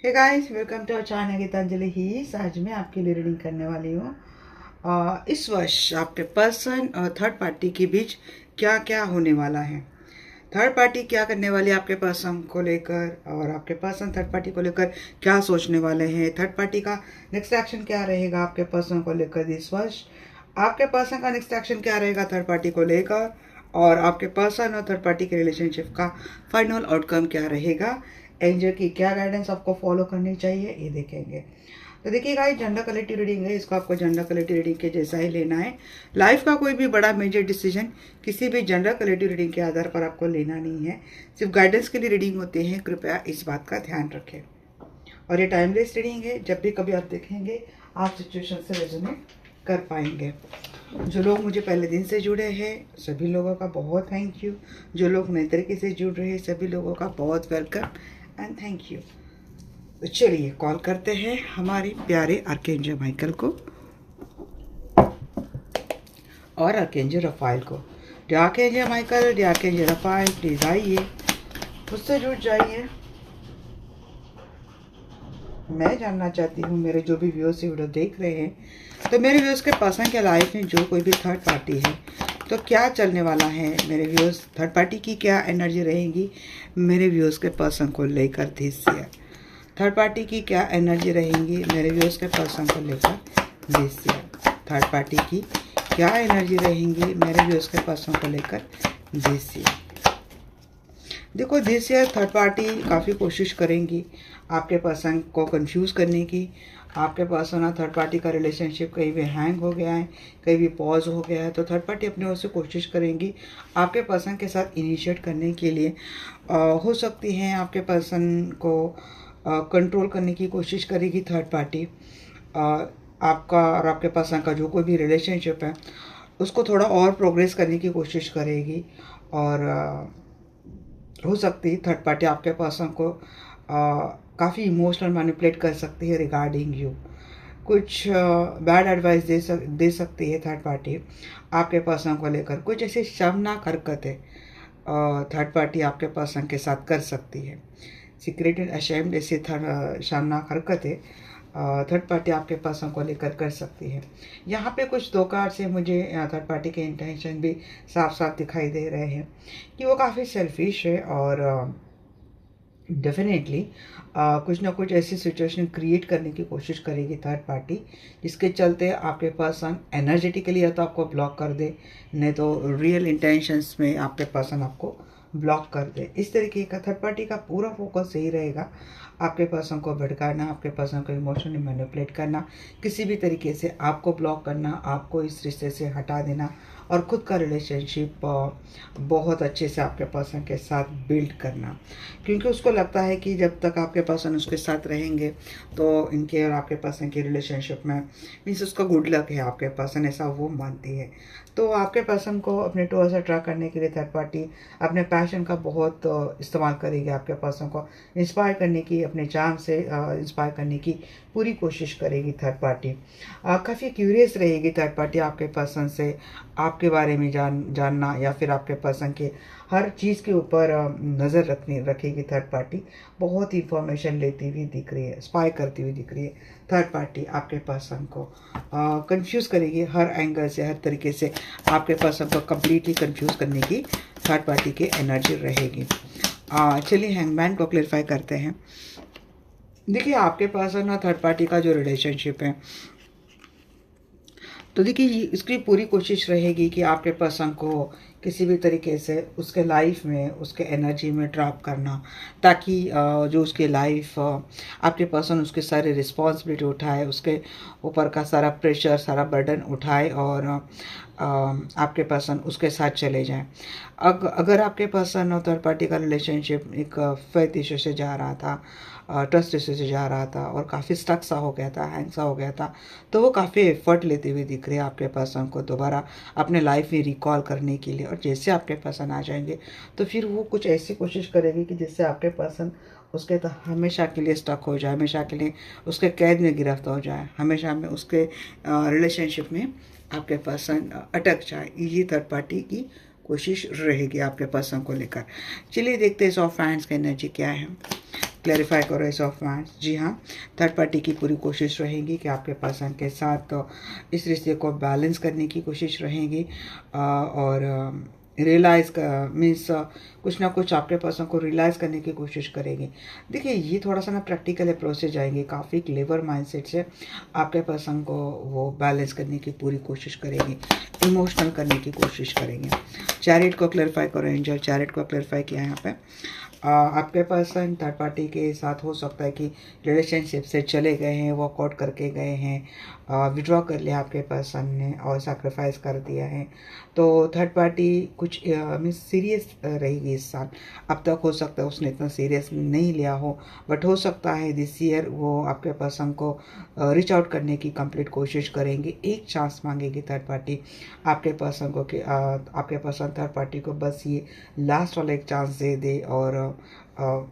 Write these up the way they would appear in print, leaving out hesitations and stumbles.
Hey guys, welcome to our channel Geetanjali ही। आज मैं आपके लिए रीडिंग करने वाली हूँ। इस वर्ष आपके पर्सन और थर्ड पार्टी के बीच क्या क्या होने वाला है। थर्ड पार्टी क्या करने वाली है आपके पर्सन को लेकर, और आपके पर्सन थर्ड पार्टी को लेकर क्या सोचने वाले हैं। थर्ड पार्टी का नेक्स्ट एक्शन क्या रहेगा आपके पर्सन को लेकर इस वर्ष। आपके पर्सन का नेक्स्ट एक्शन क्या रहेगा थर्ड पार्टी को लेकर, और आपके पर्सन और थर्ड पार्टी के रिलेशनशिप का फाइनल आउटकम क्या रहेगा। एंजल की क्या गाइडेंस आपको फॉलो करनी चाहिए ये देखेंगे। तो देखिए गाइस, जेंडर कलेक्टिव रीडिंग है, इसको आपको जेंडर कलेक्टिव रीडिंग के जैसा ही लेना है। लाइफ का कोई भी बड़ा मेजर डिसीजन किसी भी जेंडर कलेक्टिव रीडिंग के आधार पर आपको लेना नहीं है, सिर्फ गाइडेंस के लिए रीडिंग होती है। कृपया इस बात का ध्यान रखें। और ये टाइमलेस रीडिंग है, जब भी कभी आप देखेंगे आप सिचुएशन से रेजोनेट कर पाएंगे। जो लोग मुझे पहले दिन से जुड़े हैं सभी लोगों का बहुत थैंक यू। जो लोग नए तरीके से जुड़ रहे हैं सभी लोगों का बहुत वेलकम एंड थैंक यू। तो चलिए कॉल करते हैं हमारे प्यारे आर्कएंजल माइकल को और आर्कएंजल रफाइल को। Archangel Michael, archangel Rafale, please आइए, मुझसे जुड़ जाइए। मैं जानना चाहती हूँ, मेरे जो भी व्यूअर्स वीडियो देख रहे हैं, तो मेरे व्यूअर्स के पर्सन के लाइफ में जो कोई भी थर्ड पार्टी है तो क्या चलने वाला है। मेरे व्यूअर्स थर्ड पार्टी की क्या एनर्जी रहेगी मेरे व्यूअर्स के पर्सन को लेकर दिस ईयर। थर्ड पार्टी की क्या एनर्जी रहेंगी मेरे व्यूअर्स के पर्सन को लेकर दिस ईयर। थर्ड पार्टी की क्या एनर्जी रहेंगी मेरे व्यूअर्स के पर्सन को लेकर दिस ईयर। देखो, दिस ईयर थर्ड पार्टी काफ़ी कोशिश करेंगी आपके पर्सन को कंफ्यूज करने की। आपके पर्सन और थर्ड पार्टी का रिलेशनशिप कहीं भी हैंग हो गया है, कहीं भी पॉज हो गया है, तो थर्ड पार्टी अपने ओर से कोशिश करेंगी आपके पर्सन के साथ इनिशिएट करने के लिए। हो सकती है आपके पर्सन को कंट्रोल करने की कोशिश करेगी थर्ड पार्टी। आपका और आपके पर्सन का जो कोई भी रिलेशनशिप है उसको थोड़ा और प्रोग्रेस करने की कोशिश करेगी। और हो सकती है थर्ड पार्टी आपके पर्सन को काफ़ी इमोशनल मैनिपुलेट कर सकती है रिगार्डिंग यू। कुछ बैड एडवाइस दे सकती है थर्ड पार्टी आपके पर्सन को लेकर। कुछ ऐसी शर्मनाक हरकतें थर्ड पार्टी आपके पर्सन के साथ कर सकती है। सीक्रेट एंड अशेम्ड ऐसी शर्मनाक हरकतें थर्ड पार्टी आपके पर्सन को लेकर कर सकती है। यहाँ पे कुछ दो कार्ड से मुझे थर्ड पार्टी के इंटेंशन भी साफ साफ दिखाई दे रहे हैं कि वो काफ़ी सेल्फिश है और डेफिनेटली कुछ ना कुछ ऐसी सिचुएशन क्रिएट करने की कोशिश करेगी थर्ड पार्टी, जिसके चलते आपके पर्सन एनर्जेटिकली या तो आपको ब्लॉक कर दे, नहीं तो रियल इंटेंशंस में आपके पर्सन आपको ब्लॉक कर दे। इस तरीके का थर्ड पार्टी का पूरा फोकस यही रहेगा, आपके पर्सन को भड़काना, आपके पर्सन को इमोशनली मैनिपुलेट करना, किसी भी तरीके से आपको ब्लॉक करना, आपको इस रिश्ते से हटा देना और ख़ुद का रिलेशनशिप बहुत अच्छे से आपके पर्सन के साथ बिल्ड करना। क्योंकि उसको लगता है कि जब तक आपके पर्सन उसके साथ रहेंगे तो इनके और आपके पर्सन की रिलेशनशिप में मीन्स उसका गुड लक है आपके पर्सन, ऐसा वो मानती है। तो आपके पर्सन को अपने टूवर्ड्स अट्रैक्ट करने के लिए थर्ड पार्टी अपने पैशन का बहुत इस्तेमाल करेगी। आपके पर्सन को इंस्पायर करने की, अपने चार्म से इंस्पायर करने की पूरी कोशिश करेगी थर्ड पार्टी। काफ़ी क्यूरियस रहेगी थर्ड पार्टी आपके पर्सन से आपके बारे में जानना, या फिर आपके पर्सन के हर चीज़ के ऊपर नज़र रखेगी थर्ड पार्टी। बहुत इंफॉर्मेशन लेती हुई दिख रही है, स्पाई करती हुई दिख रही है थर्ड पार्टी आपके पर्सन को। कंफ्यूज करेगी हर एंगल से, हर तरीके से आपके पर्सन को कम्प्लीटली कंफ्यूज करने की थर्ड पार्टी की एनर्जी रहेगी। चलिए हैंगमैन को क्लेरिफाई करते हैं। देखिए, आपके पर्सन और थर्ड पार्टी का जो रिलेशनशिप है, तो देखिए इसकी पूरी कोशिश रहेगी कि आपके पर्सन को किसी भी तरीके से उसके लाइफ में, उसके एनर्जी में ड्रॉप करना, ताकि जो उसके लाइफ आपके पर्सन उसके सारे रिस्पॉन्सिबिलिटी उठाए, उसके ऊपर का सारा प्रेशर, सारा बर्डन उठाए और आपके पर्सन उसके साथ चले जाएं। अगर आपके पर्सन और थर्ड पार्टी का रिलेशनशिप एक फेथ इशू से जा रहा था, ट्रस्ट इशू से जा रहा था और काफ़ी स्टक सा हो गया था, हैंग सा हो गया था, तो वो काफ़ी एफर्ट लेते हुए दिख रहे हैं आपके पर्सन को दोबारा अपने लाइफ में रिकॉल करने के लिए। और जैसे आपके पर्सन आ जाएंगे तो फिर वो कुछ ऐसी कोशिश करेगी कि जिससे आपके पर्सन उसके तो हमेशा के लिए स्टक हो जाए, हमेशा के लिए उसके कैद में गिरफ्तार हो जाए, हमेशा में उसके रिलेशनशिप में आपके पर्सन अटक जाए। ये थर्ड पार्टी की कोशिश रहेगी आपके पर्सन को लेकर। चलिए देखते हैं सॉफ्ट फ्रेंड्स का एनर्जी क्या है। क्लैरिफाई करो एस ऑफ वांड्स। जी हाँ, थर्ड पार्टी की पूरी कोशिश रहेगी कि आपके पर्सन के साथ इस रिश्ते को बैलेंस करने की कोशिश रहेगी और रियलाइज़ मीन्स कुछ ना कुछ आपके पर्सन को रियलाइज़ करने की कोशिश करेंगे। देखिए ये थोड़ा सा ना प्रैक्टिकल अप्रोच से जाएंगे, काफ़ी क्लेवर माइंडसेट से आपके पर्सन को वो बैलेंस करने की पूरी कोशिश करेंगे, इमोशनल करने की कोशिश करेंगे। चैरिट को क्लैरिफाई करो एंजल। चैरिट को क्लैरिफाई किया यहाँ पे। आपके पर्सन थर्ड पार्टी के साथ हो सकता है कि रिलेशनशिप से चले गए हैं, वॉकआउट करके गए हैं, विड्रॉ कर लिया आपके पर्सन ने और सैक्रिफाइस कर दिया है। तो थर्ड पार्टी कुछ मीन्स सीरियस रहेगी इस साल। अब तक हो सकता है उसने इतना सीरियस नहीं लिया हो, बट हो सकता है दिस ईयर वो आपके पर्सन को रीच आउट करने की कंप्लीट कोशिश करेंगे। एक चांस मांगेगी थर्ड पार्टी आपके पर्सन को कि आपके पर्सन थर्ड पार्टी को बस ये लास्ट वाला एक चांस दे दे और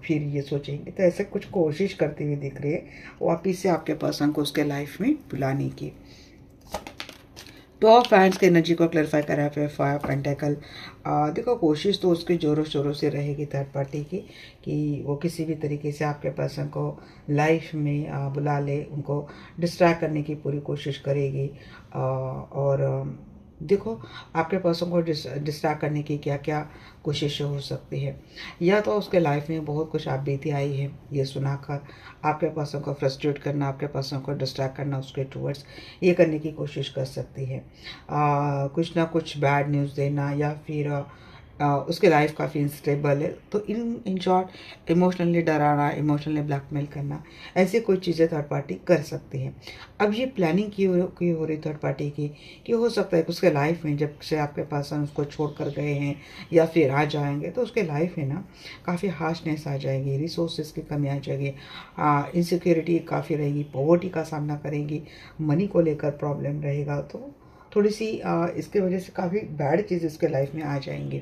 फिर ये सोचेंगे। तो ऐसे कुछ कोशिश करते हुए दिख रही है वापिस से आपके पर्सन को उसके लाइफ में बुलाने की। टू ऑफ हैंड्स के एनर्जी को क्लैरिफाई करा फिर फाइव पेंटेकल। देखो कोशिश तो उसकी ज़ोरों शोरों से रहेगी थर्ड पार्टी की कि वो किसी भी तरीके से आपके पर्सन को लाइफ में बुला ले, उनको डिस्ट्रैक्ट करने की पूरी कोशिश करेगी। और देखो आपके पर्सन को डिस्ट्रैक्ट करने की क्या क्या कोशिशें हो सकती है। या तो उसके लाइफ में बहुत कुछ आप बीती आई है, ये सुनाकर आपके पर्सन को फ्रस्ट्रेट करना, आपके पर्सन को डिस्ट्रैक्ट करना उसके टूवर्ड्स, ये करने की कोशिश कर सकती है। कुछ ना कुछ बैड न्यूज़ देना या फिर उसके लाइफ काफ़ी इंस्टेबल है तो इन शॉर्ट इमोशनली डराना, इमोशनली ब्लैकमेल करना, ऐसी कोई चीज़ें थर्ड पार्टी कर सकती है। अब ये प्लानिंग की हो रही थर्ड पार्टी की कि हो सकता है कि उसके लाइफ में जब से आपके पर्सन उसको छोड़ कर गए हैं या फिर आ जाएंगे तो उसके लाइफ में ना काफ़ी हार्शनेस आ जाएगी, रिसोर्सेज की कमी आ जाएगी, इनसिक्योरिटी काफ़ी रहेगी, पॉवर्टी का सामना करेंगी, मनी को लेकर प्रॉब्लम रहेगा। तो थोड़ी सी इसके वजह से काफ़ी बैड चीज़ इसके लाइफ में आ जाएंगी।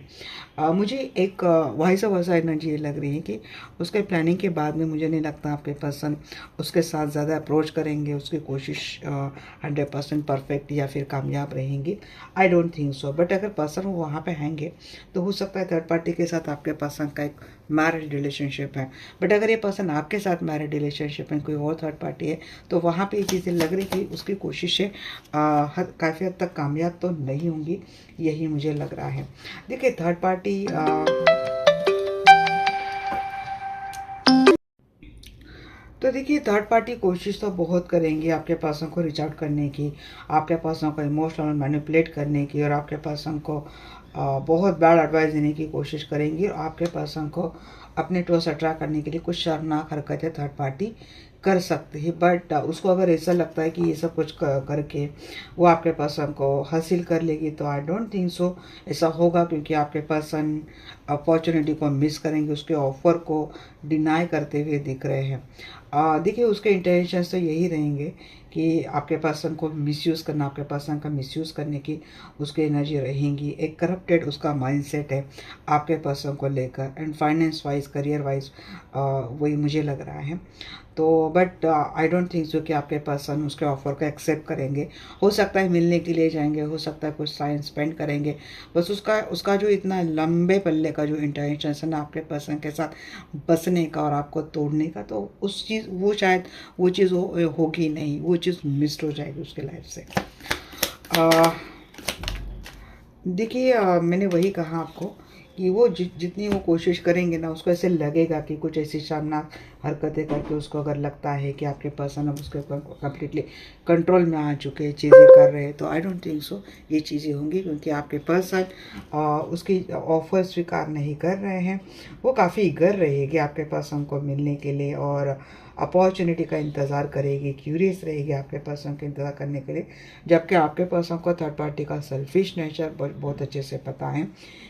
मुझे एक वॉइस वर्सा एनर्जी ये लग रही है कि उसके प्लानिंग के बाद में मुझे नहीं लगता आपके पर्सन उसके साथ ज़्यादा अप्रोच करेंगे, उसकी कोशिश 100% परफेक्ट या फिर कामयाब रहेंगी। I don't think so, but अगर पर्सन वो वहाँ पे हैंगे तो हो सकता है थर्ड पार्टी के साथ आपके पर्सन का एक मैरिड रिलेशनशिप है। बट अगर ये पर्सन आपके साथ मैरिड रिलेशनशिप में कोई और थर्ड पार्टी है तो वहाँ पे ये चीज़ें लग रही कि उसकी कोशिशें काफ़ी हद तक कामयाब तो नहीं होंगी, यही मुझे लग रहा है। देखिए थर्ड पार्टी तो देखिए थर्ड पार्टी कोशिश तो बहुत करेंगी आपके पर्सन को रीच आउट करने की, आपके पर्सन को इमोशनल मैनिपुलेट करने की और आपके पर्सन को बहुत बैड एडवाइस देने की कोशिश करेंगी और आपके पर्सन को अपने टोस अट्रैक्ट करने के लिए कुछ शर्मनाक हरकतें थर्ड पार्टी कर सकती है। बट उसको अगर ऐसा लगता है कि ये सब कुछ करके वो आपके पर्सन को हासिल कर लेगी तो आई डोंट थिंक सो ऐसा होगा, क्योंकि आपके पर्सन अपॉर्चुनिटी को मिस करेंगे, उसके ऑफर को डिनाई करते हुए दिख रहे हैं। देखिए उसके इंटेंशंस तो यही रहेंगे कि आपके पर्सन को मिसयूज़ करना, आपके पर्सन का मिसयूज़ करने की उसकी एनर्जी रहेंगी। एक करप्टेड उसका माइंडसेट है आपके पर्सन को लेकर and finance wise, career wise वही मुझे लग रहा है। तो but I don't think so कि आपके पर्सन उसके ऑफर को एक्सेप्ट करेंगे। हो सकता है मिलने के लिए जाएंगे, हो सकता है कुछ टाइम स्पेंड करेंगे, बस उसका जो इतना लंबे पल्ले का जो इंटेंशन है ना आपके पर्सन के साथ बसने का और आपको तोड़ने का, तो उस चीज़ वो शायद वो चीज़ होगी नहीं, वो चीज़ मिस्ड हो जाएगी उसके लाइफ से। देखिए मैंने वही कहा आपको कि वो जितनी वो कोशिश करेंगे ना उसको ऐसे लगेगा कि कुछ ऐसी शर्मनाक हरकतें करके उसको अगर लगता है कि आपके पर्सन अब उसके कम्प्लीटली कंट्रोल में आ चुके चीज़ें कर रहे हैं तो आई डोंट थिंक सो ये चीज़ें होंगी, क्योंकि आपके पर्सन उसकी ऑफर स्वीकार नहीं कर रहे हैं। वो काफ़ी ईगर रहेगी आपके पर्सन को मिलने के लिए और अपॉर्चुनिटी का इंतज़ार करेगी, क्यूरियस रहेगी आपके पर्सन का इंतज़ार करने के लिए। जबकि आपके पर्सन को थर्ड पार्टी का सेल्फिश नेचर बहुत अच्छे से पता है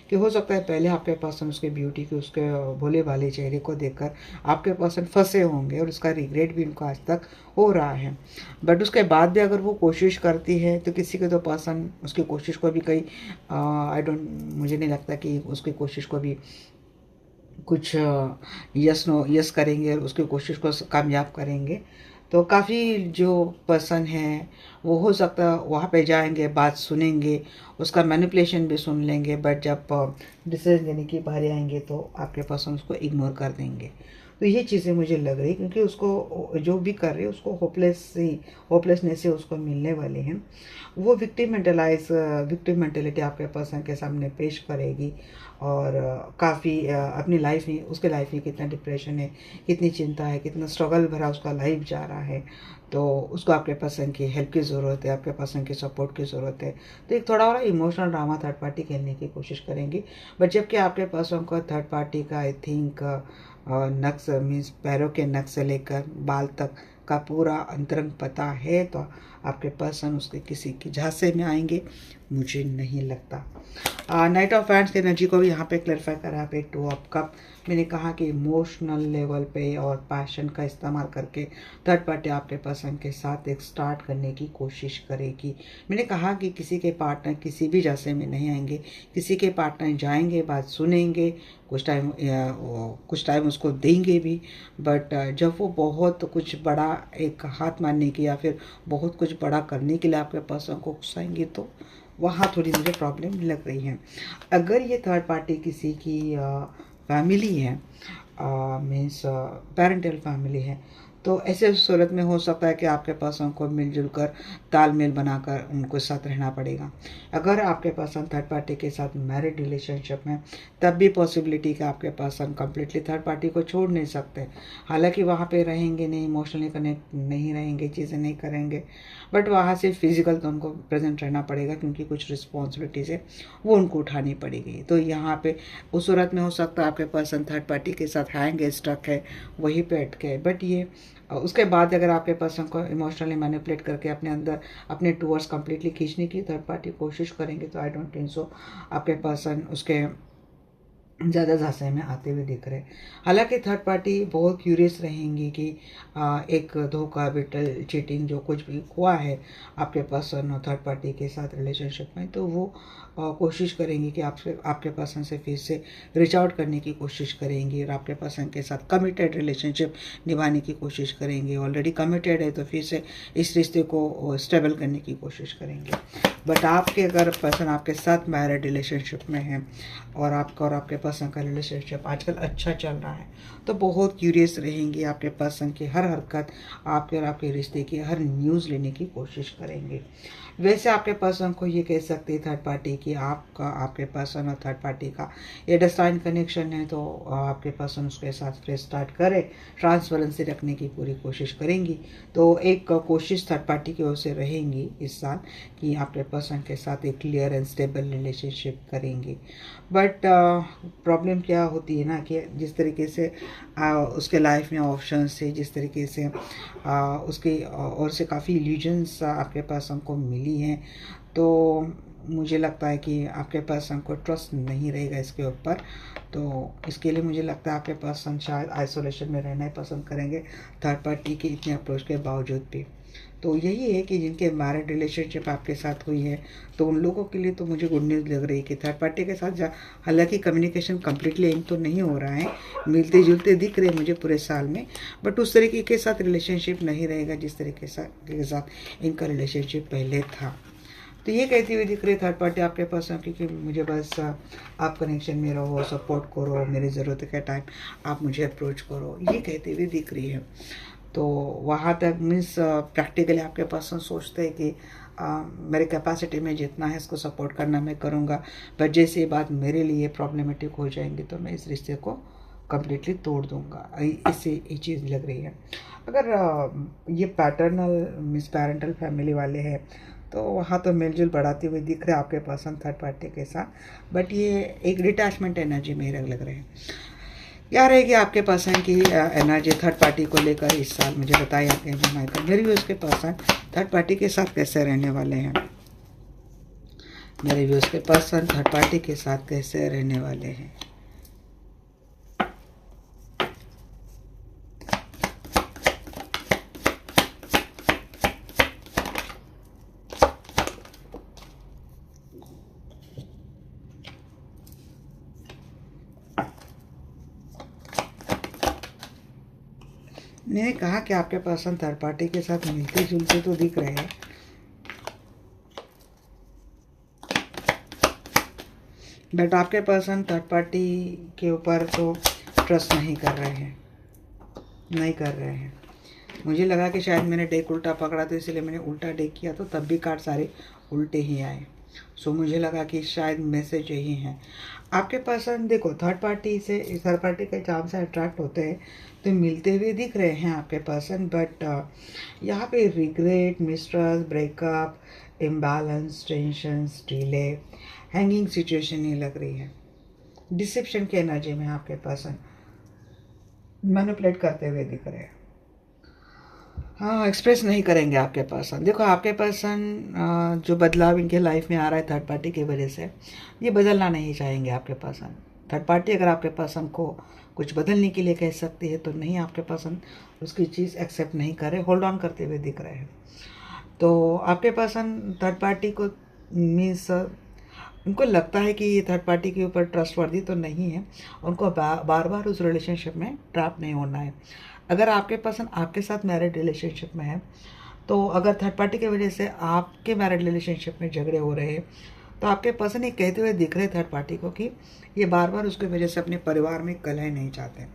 कि हो सकता है पहले आपके पर्सन उसके ब्यूटी के, उसके भोले भाले चेहरे को देखकर आपके पर्सन फंसे होंगे और उसका रिग्रेट भी उनको आज तक हो रहा है। बट उसके बाद भी अगर वो कोशिश करती है तो किसी के तो पर्सन उसकी कोशिश को भी कहीं मुझे नहीं लगता कि उसकी कोशिश को भी कुछ यस करेंगे और उसकी कोशिश को कामयाब करेंगे। तो काफ़ी जो पर्सन है वो हो सकता है वहाँ पे जाएंगे, बात सुनेंगे, उसका मैनिपुलेशन भी सुन लेंगे, बट जब डिसीजन लेने की बारी आएंगे तो आपके पर्सन उसको इग्नोर कर देंगे। तो ये चीज़ें मुझे लग रही, क्योंकि उसको जो भी कर रहे हैं उसको होपलेसनेस से उसको मिलने वाले हैं। वो विक्टिम मेंटेलिटी आपके पर्सन के सामने पेश करेगी, और काफ़ी अपनी लाइफ में, उसके लाइफ में कितना डिप्रेशन है, कितनी चिंता है, कितना स्ट्रगल भरा उसका लाइफ जा रहा है, तो उसको आपके पर्सन की हेल्प की ज़रूरत है, आपके पर्सन की सपोर्ट की ज़रूरत है। तो एक थोड़ा और इमोशनल ड्रामा थर्ड पार्टी खेलने की कोशिश करेंगी। बट जबकि आपके पर्सन को थर्ड पार्टी का आई थिंक नक्स मीन्स पैरों के नक्स से लेकर बाल तक का पूरा अंतरंग पता है, तो आपके पर्सन उसके किसी की झांसे में आएंगे, मुझे नहीं लगता। नाइट ऑफ हैंड्स की एनर्जी को भी यहाँ पे क्लैरिफाई करा पे 2 ऑफ कप। मैंने कहा कि इमोशनल लेवल पे और पैशन का इस्तेमाल करके थर्ड पार्टी आपके पर्सन के साथ एक स्टार्ट करने की कोशिश करेगी। मैंने कहा कि किसी के पार्टनर किसी भी झांसे में नहीं आएंगे, किसी के पार्टनर जाएंगे, बात सुनेंगे, कुछ टाइम उसको देंगे भी, बट जब वो बहुत कुछ बड़ा एक हाथ मारने की या फिर बहुत कुछ बड़ा करने के लिए आपके पर्सन को उकसाएंगे, तो वहाँ थोड़ी मुझे प्रॉब्लम लग रही है। अगर ये थर्ड पार्टी किसी की फैमिली है, मीन्स पेरेंटल फैमिली है, तो ऐसे सूरत में हो सकता है कि आपके पर्सन को मिलजुल कर तालमेल बनाकर उनको साथ रहना पड़ेगा। अगर आपके पर्सन थर्ड पार्टी के साथ मैरिड रिलेशनशिप में, तब भी पॉसिबिलिटी कि आपके पर्सन कम्प्लीटली थर्ड पार्टी को छोड़ नहीं सकते। हालांकि वहाँ पे रहेंगे नहीं, इमोशनली कनेक्ट नहीं रहेंगे, चीज़ें नहीं करेंगे, बट वहाँ से फिजिकल तो उनको प्रेजेंट रहना पड़ेगा, क्योंकि कुछ रिस्पॉन्सिबिलिटीज़ है वो उनको उठानी पड़ेगी। तो यहाँ पे उस सूरत में हो सकता है आपके पर्सन थर्ड पार्टी के साथ हैंग है, स्टक है, वहीं पे अटके है। बट ये उसके बाद अगर आपके पर्सन को इमोशनली मैनिपुलेट करके अपने अंदर अपने टूवर्ड्स कंप्लीटली खींचने की थर्ड पार्टी कोशिश करेंगे, तो आई डोंट थिंक सो आपके पर्सन उसके ज़्यादा झांसे में आते हुए दिख रहे। हालांकि थर्ड पार्टी बहुत क्यूरियस रहेंगी कि एक धोखा, बिटल, चीटिंग जो कुछ भी हुआ है आपके पर्सन और थर्ड पार्टी के साथ रिलेशनशिप में, तो वो कोशिश करेंगी कि आपके पर्सन से फिर से रीच आउट करने की कोशिश करेंगी और आपके पर्सन के साथ कमिटेड रिलेशनशिप निभाने की कोशिश करेंगे। ऑलरेडी कमिटेड है तो फिर से इस रिश्ते को स्टेबल करने की कोशिश करेंगे। बट आपके अगर पर्सन आपके साथ मैरिड रिलेशनशिप में है और आपके पर्सन का रिलेशनशिप आजकल अच्छा चल रहा है, तो बहुत क्यूरियस रहेंगी, आपके पर्सन की हर हरकत, आपके और आपके रिश्ते की हर न्यूज़ लेने की कोशिश करेंगे। वैसे आपके पर्सन को ये कह सकते हैं थर्ड पार्टी की आपके पर्सन और थर्ड पार्टी का ये डिस्टाइन कनेक्शन है, तो आपके पर्सन उसके साथ फ्रेश स्टार्ट करे, ट्रांसपेरेंसी रखने की पूरी कोशिश करेंगी। तो एक कोशिश थर्ड पार्टी की ओर से रहेंगी इस साल कि आपके पर्सन के साथ एक क्लियर एंड स्टेबल रिलेशनशिप करेंगी। बट प्रॉब्लम क्या होती है ना कि जिस तरीके से उसके लाइफ में ऑप्शंस थे, जिस तरीके से उसकी और से काफ़ी इल्यूजन्स आपके पर्सन को मिली हैं, तो मुझे लगता है कि आपके पर्सन को ट्रस्ट नहीं रहेगा इसके ऊपर। तो इसके लिए मुझे लगता है आपके पर्सन शायद आइसोलेशन में रहना ही पसंद करेंगे थर्ड पार्टी की इतने अप्रोच के बावजूद भी। तो यही है कि जिनके मैरिड रिलेशनशिप आपके साथ हुई है, तो उन लोगों के लिए तो मुझे गुड न्यूज़ लग रही है कि थर्ड पार्टी के साथ हालांकि कम्युनिकेशन कम्प्लीटली एंड तो नहीं हो रहा है, मिलते जुलते दिख रहे हैं मुझे पूरे साल में, बट उस तरीके के साथ रिलेशनशिप नहीं रहेगा जिस तरीके के साथ इनका रिलेशनशिप पहले था। तो ये कहती हुई दिख रही थर्ड पार्टी आपके पर्सन की कि मुझे बस आप कनेक्शन में रहो, सपोर्ट करो, मेरी ज़रूरत के टाइम आप मुझे अप्रोच करो, ये कहती हुई दिख रही है। तो वहाँ तक मीन्स प्रैक्टिकली आपके पर्सन सोचते हैं कि मेरे कैपेसिटी में जितना है इसको सपोर्ट करना मैं करूँगा, बट जैसे ये बात मेरे लिए प्रॉब्लमेटिक हो जाएंगी तो मैं इस रिश्ते को कम्प्लीटली तोड़ दूँगा, इससे ये चीज़ लग रही है। अगर ये पैटर्नल मीन्स पेरेंटल फैमिली वाले हैं, तो वहाँ तो मेलजुल बढ़ाते हुए दिख रहे हैं आपके पर्सन थर्ड पार्टी के साथ, बट ये एक डिटैचमेंट एनर्जी मेरे लग रहे हैं। क्या रहेगी आपके पर्सन की एनर्जी थर्ड पार्टी को लेकर इस साल, मुझे बताइए आपके माइकल मेरी व्यूज़ के पर्सन थर्ड पार्टी के साथ कैसे रहने वाले हैं। मेरे व्यूज़ के पर्सन थर्ड पार्टी के साथ कैसे रहने वाले हैं। मैंने कहा कि आपके पर्सन थर्ड पार्टी के साथ मिलते जुलते तो दिख रहे हैं, बट आपके पर्सन थर्ड पार्टी के ऊपर तो ट्रस्ट नहीं कर रहे हैं। नहीं कर रहे हैं। मुझे लगा कि शायद मैंने डेक उल्टा पकड़ा तो इसलिए मैंने उल्टा डेक किया, तो तब भी कार्ड सारे उल्टे ही आए। सो मुझे लगा कि शायद मैसेज यही है। आपके पर्सन देखो थर्ड पार्टी के काम से अट्रैक्ट होते हैं तो मिलते हुए दिख रहे हैं आपके पर्सन, बट यहाँ पे regret, mistrust, breakup, imbalance, tensions, delay, hanging situation नहीं लग रही है। डिसेप्शन की एनर्जी में आपके पर्सन मैनिपुलेट करते हुए दिख रहे हैं। हाँ, एक्सप्रेस नहीं करेंगे आपके पर्सन। देखो आपके पर्सन जो बदलाव इनके लाइफ में आ रहा है थर्ड पार्टी की वजह से, ये बदलना नहीं चाहेंगे आपके पर्सन। थर्ड पार्टी अगर आपके पर्सन को कुछ बदलने के लिए कह सकती है तो नहीं, आपके पर्सन उसकी चीज़ एक्सेप्ट नहीं करे, होल्ड ऑन करते हुए दिख रहे हैं। तो आपके पर्सन थर्ड पार्टी को मीन्स उनको लगता है कि ये थर्ड पार्टी के ऊपर ट्रस्टवर्दी तो नहीं है, उनको बार बार उस रिलेशनशिप में ट्रैप नहीं होना है। अगर आपके पर्सन आपके साथ मैरिड रिलेशनशिप में है, तो अगर थर्ड पार्टी की वजह से आपके मैरिड रिलेशनशिप में झगड़े हो रहे हैं, तो आपके पर्सन ये कहते हुए दिख रहे थर्ड पार्टी को कि ये बार बार उसकी वजह से अपने परिवार में कलह नहीं चाहते।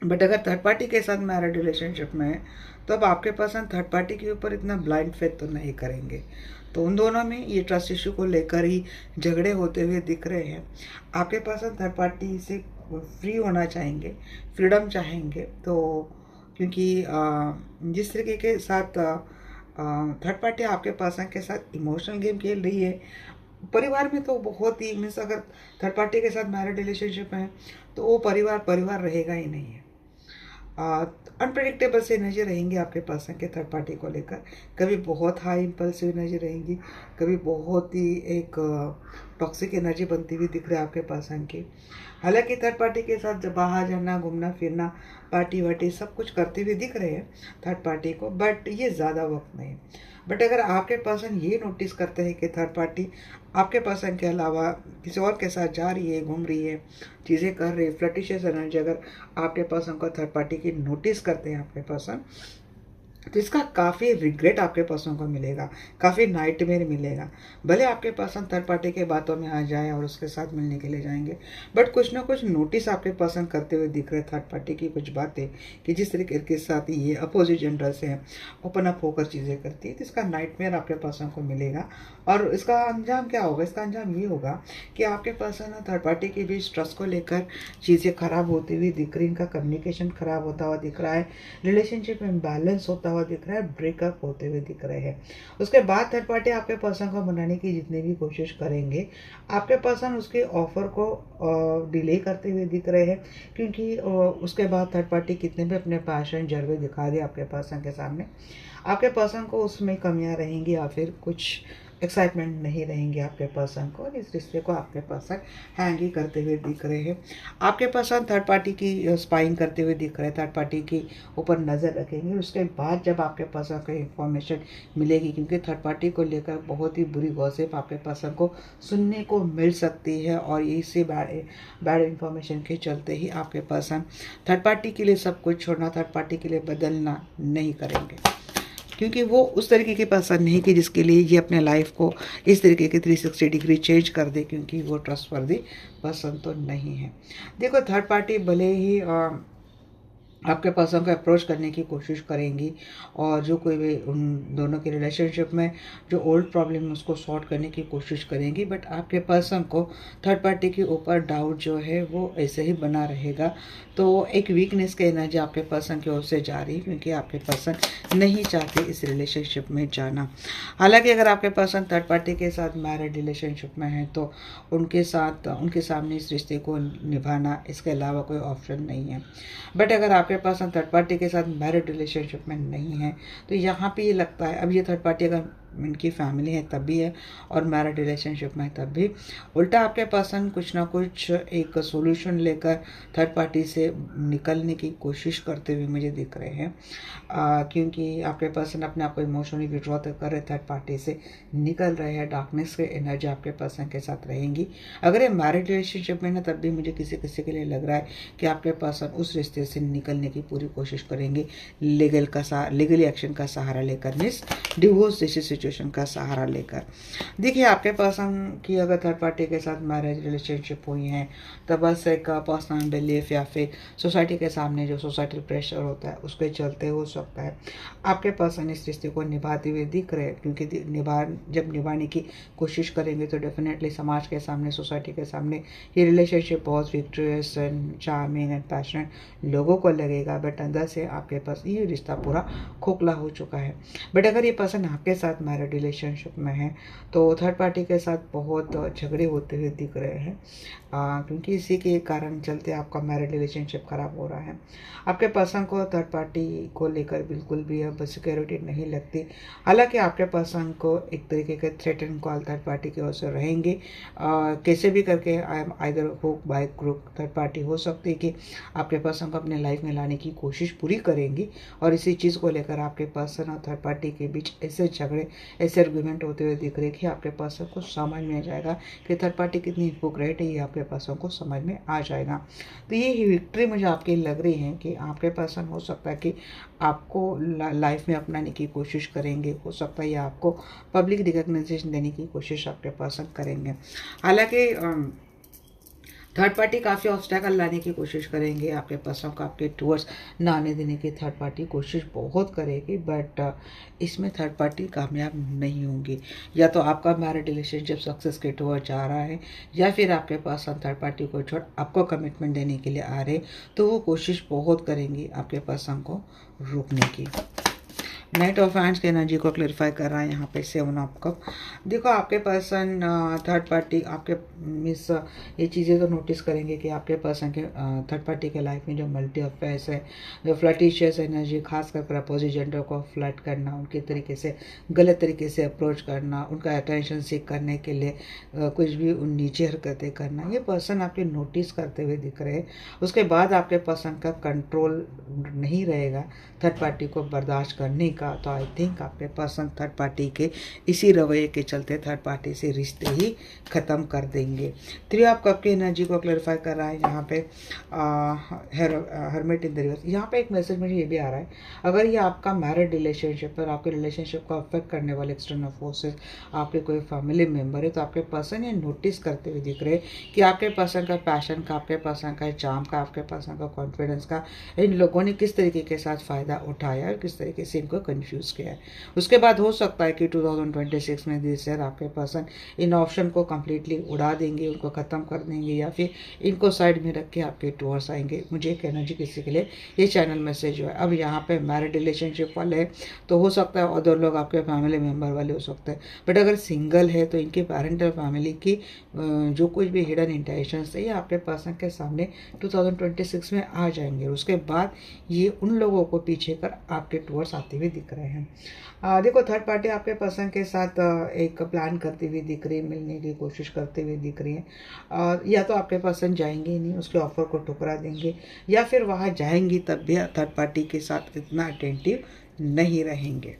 बट अगर थर्ड पार्टी के साथ मैरिड रिलेशनशिप में है, तो अब आपके पर्सन थर्ड पार्टी के ऊपर इतना ब्लाइंड फेथ तो नहीं करेंगे। तो उन दोनों में ये ट्रस्ट इशू को लेकर ही झगड़े होते हुए दिख रहे हैं। आपके पर्सन थर्ड पार्टी से फ्री होना चाहेंगे, फ्रीडम चाहेंगे। तो क्योंकि जिस तरीके के साथ थर्ड पार्टी आपके पर्सन के साथ इमोशनल गेम खेल रही है परिवार में, तो बहुत ही मीन्स अगर थर्ड पार्टी के साथ मैरिड रिलेशनशिप है तो वो परिवार रहेगा ही नहीं है। अनप्रेडिक्टेबल से एनर्जी रहेंगी आपके पर्सन के थर्ड पार्टी को लेकर। कभी बहुत हाई इम्पल्सिव एनर्जी रहेंगी, कभी बहुत ही एक टॉक्सिक एनर्जी बनती हुई दिख रही है आपके पर्सन की। हालांकि थर्ड पार्टी के साथ जब बाहर जाना, घूमना फिरना, पार्टी वार्टी सब कुछ करते हुए दिख रहे हैं थर्ड पार्टी को, बट ये ज़्यादा वक्त नहीं। बट अगर आपके पर्सन ये नोटिस करते हैं कि थर्ड पार्टी आपके पर्सन के अलावा किसी और के साथ जा रही है, घूम रही है, चीज़ें कर रही है, फ्लर्टिशियस एनर्जी अगर आपके पर्सन को थर्ड पार्टी की नोटिस करते हैं आपके पर्सन, तो इसका काफ़ी रिग्रेट आपके पर्सन को मिलेगा, काफ़ी नाइटमेयर मिलेगा। भले आपके पर्सन थर्ड पार्टी के बातों में आ जाए और उसके साथ मिलने के लिए जाएंगे, बट कुछ ना कुछ नोटिस आपके पर्सन करते हुए दिख रहे थर्ड पार्टी की कुछ बातें कि जिस तरीके के साथ ये अपोजिट जेंडर से ओपन अप होकर चीज़ें करती है, तो इसका नाइटमेयर आपके पर्सन को मिलेगा। और इसका अंजाम क्या होगा? इसका अंजाम ये होगा कि आपके पर्सन थर्ड पार्टी के बीच ट्रस्ट को लेकर चीज़ें खराब होती हुई दिख रही, इनका कम्युनिकेशन खराब होता हुआ दिख रहा है, रिलेशनशिप में बैलेंस होता हुआ दिख रहा है, ब्रेकअप होते हुए दिख रहे हैं। उसके बाद थर्ड पार्टी आपके पर्सन को मनाने की जितनी भी कोशिश करेंगे, आपके पर्सन उसके ऑफर को डिले करते हुए दिख रहे हैं, क्योंकि उसके बाद थर्ड पार्टी कितने भी अपने पैशन जलवे दिखा दे आपके पर्सन के सामने, आपके पर्सन को उसमें कमियां रहेंगी या फिर कुछ एक्साइटमेंट नहीं रहेंगे आपके पर्सन को। इस रिश्ते को आपके पर्सन हैंग ही करते हुए दिख रहे हैं। आपके पर्सन थर्ड पार्टी की स्पाइंग करते हुए दिख रहे हैं, थर्ड पार्टी के ऊपर नज़र रखेंगे। उसके बाद जब आपके पर्सन को इन्फॉर्मेशन मिलेगी, क्योंकि थर्ड पार्टी को लेकर बहुत ही बुरी गॉसिप आपके पर्सन को सुनने को मिल सकती है, और इसी बैड इन्फॉर्मेशन के चलते ही आपके पर्सन थर्ड पार्टी के लिए सब कुछ छोड़ना, थर्ड पार्टी के लिए बदलना नहीं करेंगे, क्योंकि वो उस तरीके के पर्सन नहीं कि जिसके लिए ये अपने लाइफ को इस तरीके के 360 डिग्री चेंज कर दे, क्योंकि वो ट्रस्टवर्दी पर्सन तो नहीं है। देखो थर्ड पार्टी भले ही आपके पर्सन को अप्रोच करने की कोशिश करेंगी, और जो कोई भी उन दोनों के रिलेशनशिप में जो ओल्ड प्रॉब्लम है उसको सॉर्ट करने की कोशिश करेंगी, बट आपके पर्सन को थर्ड पार्टी के ऊपर डाउट जो है वो ऐसे ही बना रहेगा। तो एक वीकनेस की एनर्जी आपके पर्सन की ओर से जा रही है, क्योंकि आपके पर्सन नहीं चाहते इस रिलेशनशिप में जाना। हालांकि अगर आपके पर्सन थर्ड पार्टी के साथ मैरिड रिलेशनशिप में है, तो उनके सामने इस रिश्ते को निभाना इसके अलावा कोई ऑप्शन नहीं है। बट अगर आपके पर्सन थर्ड पार्टी के साथ मैरिड रिलेशनशिप में नहीं है, तो यहाँ पे ये लगता है, अब ये थर्ड पार्टी अगर इनकी फैमिली है तब भी है और मैरिड रिलेशनशिप में है तब भी, उल्टा आपके पर्सन कुछ ना कुछ एक सोल्यूशन लेकर थर्ड पार्टी से निकलने की कोशिश करते हुए मुझे दिख रहे हैं, क्योंकि आपके पर्सन अपने आप को इमोशनली विड्रॉ कर रहे, थर्ड पार्टी से निकल रहे हैं। डार्कनेस की एनर्जी आपके पर्सन के साथ रहेंगी। अगर ये मैरिड रिलेशनशिप में ना, तब भी मुझे किसी के लिए लग रहा है कि आपके पर्सन उस रिश्ते से निकलने की पूरी कोशिश करेंगे, लीगली एक्शन का सहारा लेकर, मिस डिवोर्स जैसी सिचुएशन का सहारा लेकर। देखिए आपके पर्सन की अगर थर्ड पार्टी के साथ मैरिज रिलेशनशिप हुई है तो बस एक पर्सनल बिलीफ या फिर सोसाइटी के सामने जो सोसाइटल प्रेशर होता है उसके चलते हो सकता है आपके पर्सन इस रिश्ते को निभाते हुए दिख रहे हैं, क्योंकि जब निभाने की कोशिश करेंगे तो डेफिनेटली समाज के सामने, सोसाइटी के सामने ये रिलेशनशिप बहुत victorious and charming and passionate लोगों को लगेगा, बट अंदर से आपके पास ये रिश्ता पूरा खोखला हो चुका है। बट अगर ये पर्सन आपके साथ मैरिड रिलेशनशिप में है तो थर्ड पार्टी के साथ बहुत झगड़े होते हुए दिख रहे हैं, क्योंकि इसी के कारण चलते आपका मैरिड रिलेशनशिप खराब हो रहा है। आपके पर्सन को थर्ड पार्टी को लेकर बिल्कुल भी अब सिक्योरिटी नहीं लगती। हालांकि आपके पर्सन को एक तरीके के threat and call third party की ओर से रहेंगे, कैसे भी करके आइदर हो बाय ग्रुप थर्ड पार्टी हो सकती है कि आपके पर्सन को अपने लाइफ में लाने की कोशिश पूरी करेंगी, और इसी चीज़ को लेकर आपके पर्सन और थर्ड पार्टी के बीच ऐसे झगड़े, ऐसे आर्गूमेंट होते हुए दिख रहे कि आपके पर्सन को समझ में आ जाएगा कि थर्ड पार्टी कितनी हिपोक्रेट है, ये आपके पर्सन को समझ में आ जाएगा। तो ये विक्ट्री मुझे आपकी लग रही है कि आपके पर्सन हो सकता है कि आपको लाइफ में अपनाने की कोशिश करेंगे, हो सकता है ये आपको पब्लिक रिकग्नाइजेशन देने की कोशिश आपके पर्सन करेंगे। हालांकि थर्ड पार्टी काफ़ी ऑब्स्टैकल लाने की कोशिश करेंगे, आपके पर्सन को आपके टूवर्ड्स ना आने देने की थर्ड पार्टी कोशिश बहुत करेगी, बट इसमें थर्ड पार्टी कामयाब नहीं होंगी। या तो आपका मैरिड रिलेशनशिप सक्सेस के टूवर्ड जा रहा है, या फिर आपके पर्सन थर्ड पार्टी को छोड़ आपको कमिटमेंट देने के लिए आ रहे, तो वो कोशिश बहुत करेंगी आपके पर्सन को रोकने की। नाइट ऑफ हैंड्स की एनर्जी को क्लेरिफाई कर रहा है यहाँ पे 7 ऑफ कप। देखो आपके पर्सन थर्ड पार्टी आपके मिस ये चीज़ें तो नोटिस करेंगे कि आपके पर्सन के थर्ड पार्टी के लाइफ में जो मल्टी अफेयर्स है, जो फ्लर्टिशियस एनर्जी, खास कर अपोजिट जेंडर को फ्लर्ट करना, उनके तरीके से गलत तरीके से अप्रोच करना, उनका अटेंशन सीख करने के लिए कुछ भी उन नीचे हरकतें करना, ये पर्सन आपके नोटिस करते हुए दिख रहे हैं। उसके बाद आपके पर्सन का कंट्रोल नहीं रहेगा थर्ड पार्टी को बर्दाश्त करने का, तो आई थिंक आपके पर्सन थर्ड पार्टी के इसी रवैये के चलते थर्ड पार्टी से रिश्ते ही ख़त्म कर देंगे। 3 ऑफ कप की एनर्जी को क्लैरिफाई कर रहा है यहाँ पे हर्मिट इन द रिवर्स। यहाँ पे एक मैसेज मुझे ये भी आ रहा है, अगर ये आपका मैरिड रिलेशनशिप पर आपके रिलेशनशिप को अफेक्ट करने वाले एक्सटर्नल फोर्सेस आपके कोई फैमिली मेम्बर है, तो आपके पर्सन ये नोटिस करते हुए दिख रहे हैं कि आपके पर्सन का पैशन का, आपके पर्सन का चार्म का, आपके पर्सन का कॉन्फिडेंस का इन लोगों ने किस तरीके के साथ फ़ायदा उठाया और किस तरीके से इनको कंफ्यूज किया है। उसके बाद हो सकता है कि 2026 में दिस ईयर आपके पर्सन इन ऑप्शन को कम्प्लीटली उड़ा देंगे, उनको ख़त्म कर देंगे, या फिर इनको साइड में रख के आपके टूवर्स आएंगे। मुझे एक एनर्जी किसी के लिए ये चैनल मैसेज जो है, अब यहाँ पे मैरिड रिलेशनशिप वाले तो हो सकता है अदर लोग आपके फैमिली मेम्बर वाले हो सकते हैं, बट अगर सिंगल है तो इनके पेरेंटल फैमिली की जो कुछ भी हिडन इंटेंशंस है ये आपके पर्सन के सामने 2026 में आ जाएंगे। उसके बाद ये उन लोगों को पीछे कर आपके टूवर्स आते हुए दिख रहे हैं। देखो थर्ड पार्टी आपके पर्सन के साथ एक प्लान करती हुई दिख रही है, मिलने की कोशिश करते हुए दिख रही है, या तो आपके पर्सन जाएंगे ही नहीं, उसके ऑफर को ठुकरा देंगे, या फिर वहाँ जाएंगी तब भी थर्ड पार्टी के साथ इतना अटेंटिव नहीं रहेंगे।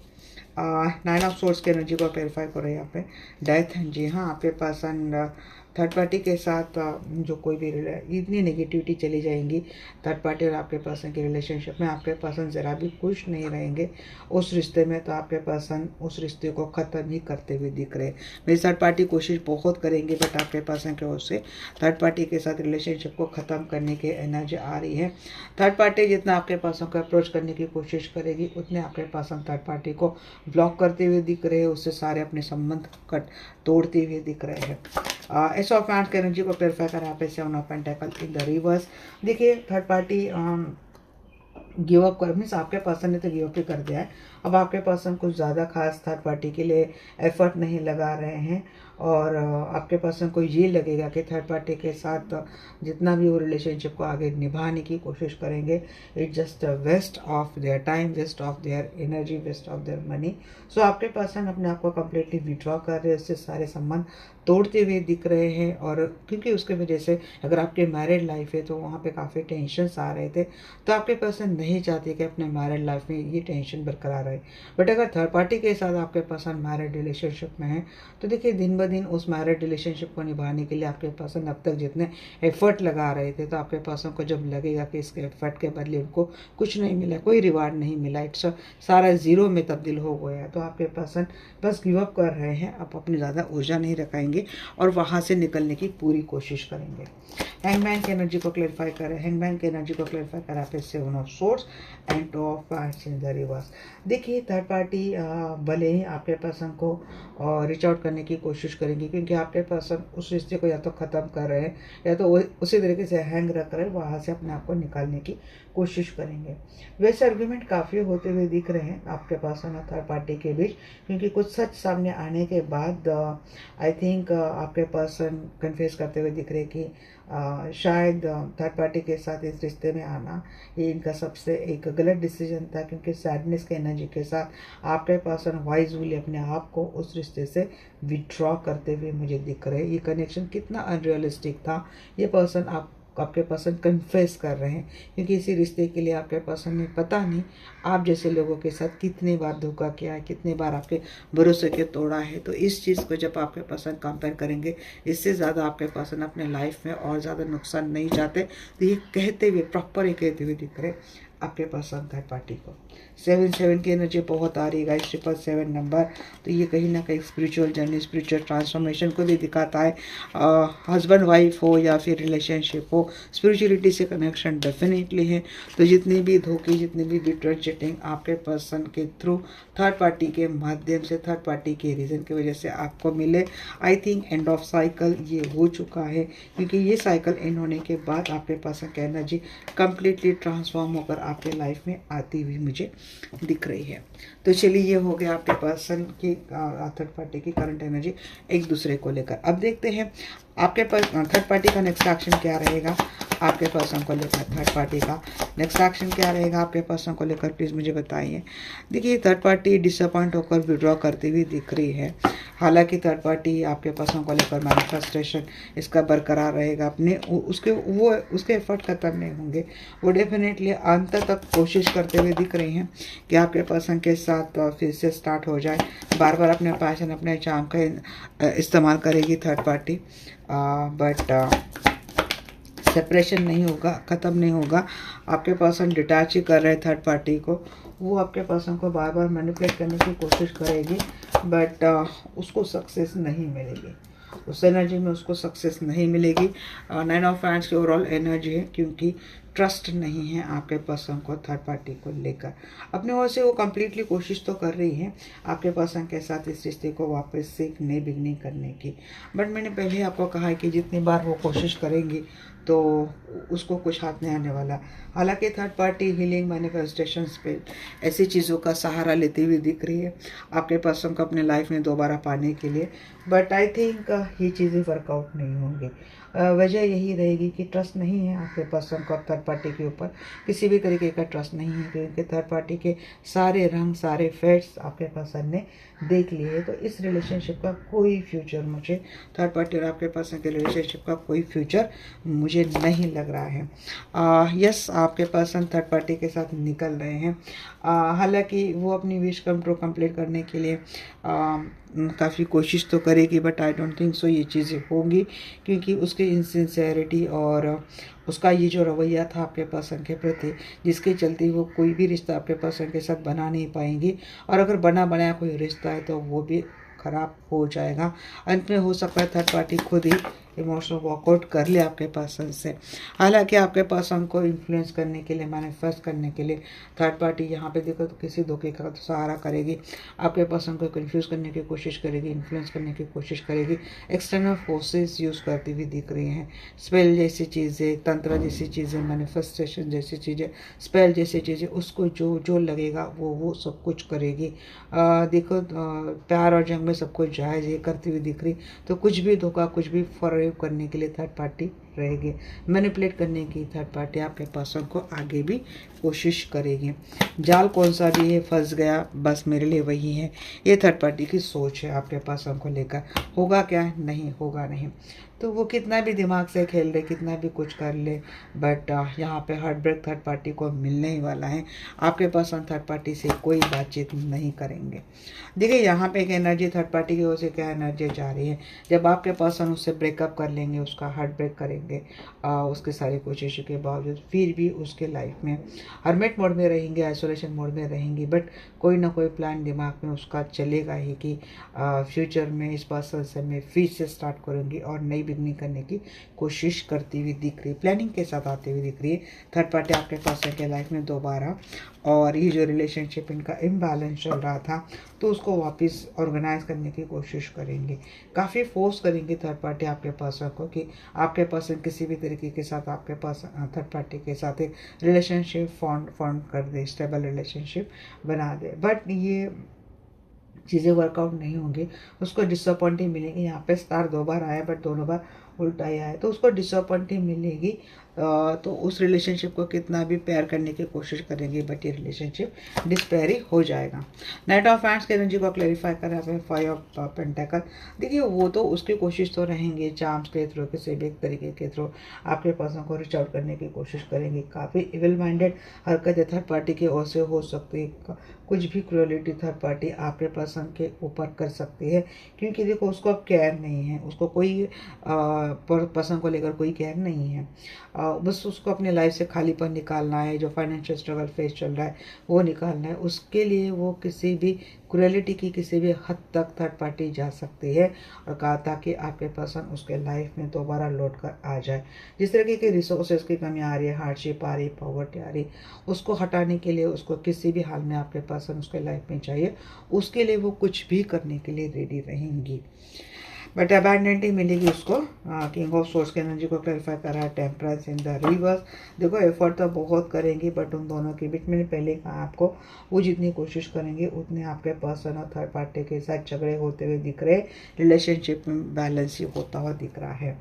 9 ऑफ सोर्स की एनर्जी को क्लैरिफाई करो यहाँ पे डेथ। जी हाँ, आपके पर्सन थर्ड पार्टी के साथ जो कोई भी इतनी नेगेटिविटी चली जाएंगी थर्ड पार्टी और आपके पर्सन के रिलेशनशिप में, आपके पर्सन ज़रा भी खुश नहीं रहेंगे उस रिश्ते में, तो आपके पर्सन उस रिश्ते को ख़त्म ही करते हुए दिख रहे हैं। मेरी थर्ड पार्टी कोशिश बहुत करेंगे, बट आपके पर्सन की ओर से थर्ड पार्टी के साथ रिलेशनशिप को ख़त्म करने की एनर्जी आ रही है। थर्ड पार्टी जितना आपके पर्सन को अप्रोच करने की कोशिश करेगी, उतने आपके पर्सन थर्ड पार्टी को ब्लॉक करते हुए दिख रहे हैं, उससे सारे अपने संबंध तोड़ते हुए दिख रहे हैं। एस ऑफ हैंड्स की एनर्जी को क्लैरिफाई करें यहाँ पे 7 of pentacle in the reverse. देखिए थर्ड पार्टी गिव अप कर, मीन्स आपके पर्सन ने तो गिव अप ही कर दिया है। अब आपके पर्सन कुछ ज़्यादा खास थर्ड पार्टी के लिए एफर्ट नहीं लगा रहे हैं, और आपके पर्सन को ये लगेगा कि थर्ड पार्टी के साथ जितना भी वो रिलेशनशिप को आगे निभाने की कोशिश करेंगे, it just waste of their time, waste of their energy, waste of their money. So आपके पर्सन अपने आप को कम्प्लीटली विड्रॉ कर रहे हैं, उससे सारे संबंध तोड़ते हुए दिख रहे हैं। और क्योंकि उसके वजह से अगर आपके मैरिड लाइफ है तो वहाँ पे काफ़ी टेंशन्स आ रहे थे, तो आपके पर्सन नहीं चाहते कि अपने मैरिड लाइफ में ये टेंशन बरकरार रहे। बट अगर थर्ड पार्टी के साथ आपके पर्सन मैरिड रिलेशनशिप में है तो देखिए दिन ब दिन उस मैरिड रिलेशनशिप को निभाने के लिए आपके पर्सन अब तक जितने एफर्ट लगा रहे थे, तो आपके पर्सन को जब लगेगा कि इसके एफर्ट के बदले उनको कुछ नहीं मिला, कोई रिवार्ड नहीं मिला, इट्स सारा ज़ीरो में तब्दील हो गया, तो आपके पर्सन बस गिव अप कर रहे हैं। आप अपनी ज़्यादा ऊर्जा नहीं रखाएंगे और वहाँ से निकलने की पूरी कोशिश करेंगे। हैंगमैन की एनर्जी को क्लैरिफाई करें। हैंगमैन की एनर्जी को क्लैरिफाई करा पे 7 of swords and 2 of wands in the reverse. देखिए थर्ड पार्टी भले ही आपके पर्सन को रीच आउट करने की कोशिश करेंगे, क्योंकि आपके पर्सन उस रिश्ते को या तो ख़त्म कर रहे हैं या तो उसी तरीके से हैंग रख रहे हैं, वहाँ से अपने आप को निकालने की कोशिश करेंगे। वैसे आर्ग्यूमेंट काफ़ी होते हुए दिख रहे हैं आपके पर्सन और थर्ड पार्टी के बीच, क्योंकि कुछ सच सामने आने के बाद आई थिंक आपके पर्सन कन्फेस करते हुए दिख रहे कि शायद थर्ड पार्टी के साथ इस रिश्ते में आना ये इनका सबसे एक गलत डिसीजन था, क्योंकि सैडनेस के एनर्जी के साथ आपके पर्सन वाइजली अपने आप को उस रिश्ते से विड्रॉ करते हुए मुझे दिख रहे हैं। ये कनेक्शन कितना अनरियलिस्टिक था ये पर्सन आपके पर्सन कन्फेस कर रहे हैं, क्योंकि इसी रिश्ते के लिए आपके पर्सन ने पता नहीं आप जैसे लोगों के साथ कितनी बार धोखा किया है, कितनी बार आपके भरोसे के तोड़ा है। तो इस चीज़ को जब आपके पर्सन कंपेयर करेंगे, इससे ज़्यादा आपके पर्सन अपने लाइफ में और ज़्यादा नुकसान नहीं चाहते, तो ये कहते हुए प्रॉपर ये कहते हुए दिख रहे आपके पर्सन थर्ड पार्टी को। 7 की एनर्जी बहुत आ रही है गाइस, 777 नंबर, तो ये कहीं ना कहीं स्पिरिचुअल जर्नी, स्पिरिचुअल ट्रांसफॉर्मेशन को भी दिखाता है। हस्बैंड वाइफ हो या फिर रिलेशनशिप हो, स्पिरिचुअलिटी से कनेक्शन डेफिनेटली है। तो जितनी भी धोखे, जितनी भी बिटर चीटिंग आपके पर्सन के थ्रू थर्ड पार्टी के माध्यम से, थर्ड पार्टी के रीज़न की वजह से आपको मिले, I think end of cycle ये हो चुका है, क्योंकि ये साइकिल एंड होने के बाद आपके पर्सन की एनर्जी कंप्लीटली ट्रांसफॉर्म होकर आपके लाइफ में आती हुई मुझे दिख रही है। तो चलिए ये हो गया आपके पर्सन की थर्ड पार्टी की करंट एनर्जी एक दूसरे को लेकर। अब देखते हैं आपके थर्ड पार्टी का नेक्स्ट एक्शन क्या रहेगा, आपके पर्सन को लेकर थर्ड पार्टी का नेक्स्ट एक्शन क्या रहेगा आपके पर्सन को लेकर, प्लीज़ मुझे बताइए। देखिए थर्ड पार्टी डिसअपॉइंट होकर विड्रॉ करती हुई दिख रही है। हालांकि थर्ड पार्टी आपके पर्सन को लेकर मैनिफेस्टेशन इसका बरकरार रहेगा, अपने उसके एफर्ट खत्म नहीं होंगे, वो डेफिनेटली अंत तक कोशिश करते हुए दिख रही हैं कि आपके पर्सन के साथ फिर से स्टार्ट हो जाए। बार बार अपने पैशन, अपने चार्म का इस्तेमाल करेगी थर्ड पार्टी, बट सेपरेशन नहीं होगा, ख़त्म नहीं होगा। आपके पर्सन डिटैच ही कर रहे हैं थर्ड पार्टी को, वो आपके पर्सन को बार बार मैनिपुलेट करने की कोशिश करेगी, बट उसको सक्सेस नहीं मिलेगी, उस एनर्जी में उसको सक्सेस नहीं मिलेगी। 9 ऑफ वांड्स की ओवरऑल एनर्जी है, क्योंकि ट्रस्ट नहीं है आपके पर्सन को थर्ड पार्टी को लेकर। अपने ओर से वो कम्प्लीटली कोशिश तो कर रही है आपके पर्सन के साथ इस रिश्ते को वापस से नई बिगनिंग करने की, बट मैंने पहले आपको कहा है कि जितनी बार वो कोशिश करेंगी तो उसको कुछ हाथ नहीं आने वाला। हालांकि थर्ड पार्टी हीलिंग, मैनिफेस्टेशन, पे ऐसी चीज़ों का सहारा लेती हुई दिख रही है आपके पर्सन को अपने लाइफ में दोबारा पाने के लिए, बट आई थिंक ये चीज़ें वर्कआउट नहीं होंगी। वजह यही रहेगी कि ट्रस्ट नहीं है आपके पर्सन को थर्ड पार्टी के ऊपर, किसी भी तरीके का ट्रस्ट नहीं है, क्योंकि थर्ड पार्टी के सारे रंग, सारे फेट्स आपके पर्सन ने देख लिए है। तो इस रिलेशनशिप का कोई फ्यूचर, मुझे थर्ड पार्टी और आपके पर्सन के रिलेशनशिप का कोई फ्यूचर मुझे नहीं लग रहा है। यस, आपके पर्सन थर्ड पार्टी के साथ निकल रहे हैं। हालांकि वो अपनी विश कंप्लीट करने के लिए काफ़ी कोशिश तो करेगी, but I don't think so ये चीज़ें होंगी, क्योंकि उसकी इनसिंसियरिटी और उसका ये जो रवैया था आपके पर्सन के प्रति, जिसके चलते वो कोई भी रिश्ता आपके पर्सन के साथ बना नहीं पाएंगी, और अगर बना बनाया कोई रिश्ता है तो वो भी खराब हो जाएगा। अंत में हो सकता है थर्ड पार्टी खुद ही इमोशनल वॉकआउट कर ले आपके पर्सन से। हालांकि आपके पर्सन को इन्फ्लुएंस करने के लिए, मैनिफेस्ट करने के लिए थर्ड पार्टी यहाँ पे देखो तो किसी धोखे का सहारा करेगी, आपके पर्सन को कंफ्यूज करने की कोशिश करेगी, इन्फ्लुएंस करने की कोशिश करेगी, एक्सटर्नल फोर्सेस यूज़ करती हुई दिख रही हैं। स्पेल जैसी चीज़ें, तंत्र जैसी चीज़ें, मैनिफेस्टेशन जैसी चीज़ें, स्पेल जैसी चीज़ें, उसको जो जो लगेगा वो सब कुछ करेगी। देखो प्यार और जंग में सब कुछ जायज़ ये करती हुई दिख रही, तो कुछ भी धोखा, कुछ भी फॉरगिव करने के लिए थर्ड पार्टी रहेगी। मैनिपुलेट करने की थर्ड पार्टी आपके पर्सन को आगे भी कोशिश करेगी। जाल कौन सा भी है, फंस गया बस मेरे लिए वही है, ये थर्ड पार्टी की सोच है आपके पर्सन को लेकर। होगा क्या, नहीं होगा नहीं। तो वो कितना भी दिमाग से खेल ले, कितना भी कुछ कर ले, बट यहाँ पे हार्ट ब्रेक थर्ड पार्टी को मिलने ही वाला है। आपके पर्सन थर्ड पार्टी से कोई बातचीत नहीं करेंगे। देखिए यहाँ पे एक एनर्जी थर्ड पार्टी की ओर से क्या एनर्जी जा रही है, जब आपके पर्सन उससे ब्रेकअप कर लेंगे, उसका हार्ट ब्रेक करेंगे, उसके सारी कोशिशों के बावजूद फिर भी उसके लाइफ में हरमेट मोड में रहेंगे, आइसोलेशन मोड में रहेंगी, बट कोई ना कोई प्लान दिमाग में उसका चलेगा ही कि फ्यूचर में इस पर्सन से मैं फिर से स्टार्ट करूँगी और नई बिगनिंग करने की कोशिश करती हुई दिख रही है, प्लानिंग के साथ आती हुई दिख रही है थर्ड पार्टी आपके पर्सन के लाइफ में दोबारा। और ये जो रिलेशनशिप इनका इम्बैलेंस चल रहा था तो उसको वापस ऑर्गेनाइज करने की कोशिश करेंगे, काफ़ी फोर्स करेंगे थर्ड पार्टी आपके पर्सन को कि आपके पर्सन किसी भी तरीके के साथ आपके पास थर्ड पार्टी के साथ एक रिलेशनशिप फॉर्म कर दे, स्टेबल रिलेशनशिप बना दे। बट ये चीज़ें वर्कआउट नहीं होंगी, उसको डिसअपॉइंटिंग मिलेगी। यहाँ पे स्टार 2 बार आया बट दोनों बार उल्टा ही आया, तो उसको डिसअपॉइंटिंग मिलेगी। तो उस रिलेशनशिप को कितना भी प्यार करने की कोशिश करेंगे बट ये रिलेशनशिप डिस्पेयर ही हो जाएगा। नाइट ऑफ हैंड्स की एनर्जी को क्लैरिफाई कर रहे हैं 5 ऑफ पेंटाकल। देखिए वो तो उसकी कोशिश तो रहेंगे, चार्म्स के थ्रू, किसी भी तरीके के थ्रू आपके पर्सन को रीच आउट करने की कोशिश करेंगे। काफ़ी इविल माइंडेड हरकतें थर्ड पार्टी की ओर से हो सकती है, कुछ भी क्रूअलिटी थर्ड पार्टी आपके पर्सन के ऊपर कर सकती है, क्योंकि देखो उसको अब केयर नहीं है, उसको कोई पर्सन को लेकर कोई केयर नहीं है। बस उसको अपने लाइफ से खालीपन निकालना है, जो फाइनेंशियल स्ट्रगल फेस चल रहा है वो निकालना है। उसके लिए वो किसी भी क्रूएलिटी की किसी भी हद तक थर्ड पार्टी जा सकती है, और कहा ताकि आपके पर्सन उसके लाइफ में दोबारा लौट कर आ जाए। जिस तरीके की रिसोर्सेज की कमी आ रही है, हार्डशिप आ रही, पॉवर्टी आ रही, उसको हटाने के लिए उसको किसी भी हाल में आपके पर्सन उसके लाइफ में चाहिए, उसके लिए वो कुछ भी करने के लिए रेडी रहेंगी। बट अबैंडेंटी मिलेगी उसको। किंग ऑफ सोर्स की एनर्जी को क्लैरिफाई कर रहा है, टेम्परेंस इन द रिवर्स। देखो एफर्ट तो बहुत करेंगी बट उन दोनों के बीच, मैंने पहले कहा आपको, वो जितनी कोशिश करेंगे उतने आपके पर्सन और थर्ड पार्टी के साथ झगड़े होते हुए दिख रहे, रिलेशनशिप में बैलेंस ही होता हुआ दिख रहा है।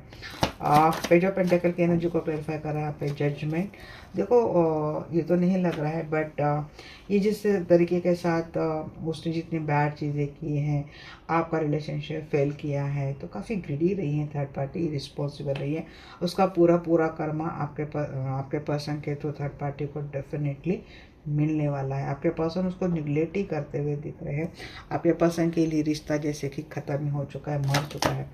पेज ऑफ पेंटेकल की एनर्जी को क्लैरिफाई कर रहा है पे जजमेंट। देखो ये तो नहीं लग रहा है बट ये जिस तरीके के साथ उसने जितनी बैड चीज़ें की हैं, आपका रिलेशनशिप फेल किया है, तो काफ़ी ग्रीडी रही है थर्ड पार्टी, रिस्पॉन्सिबल रही है। उसका पूरा कर्मा आपके पर्सन के थ्रू थर्ड पार्टी को डेफिनेटली मिलने वाला है। आपके पर्सन उसको निगलेक्ट ही करते हुए दिख रहे हैं। आपके पर्सन के लिए रिश्ता जैसे कि ख़त्म हो चुका है, मर चुका है।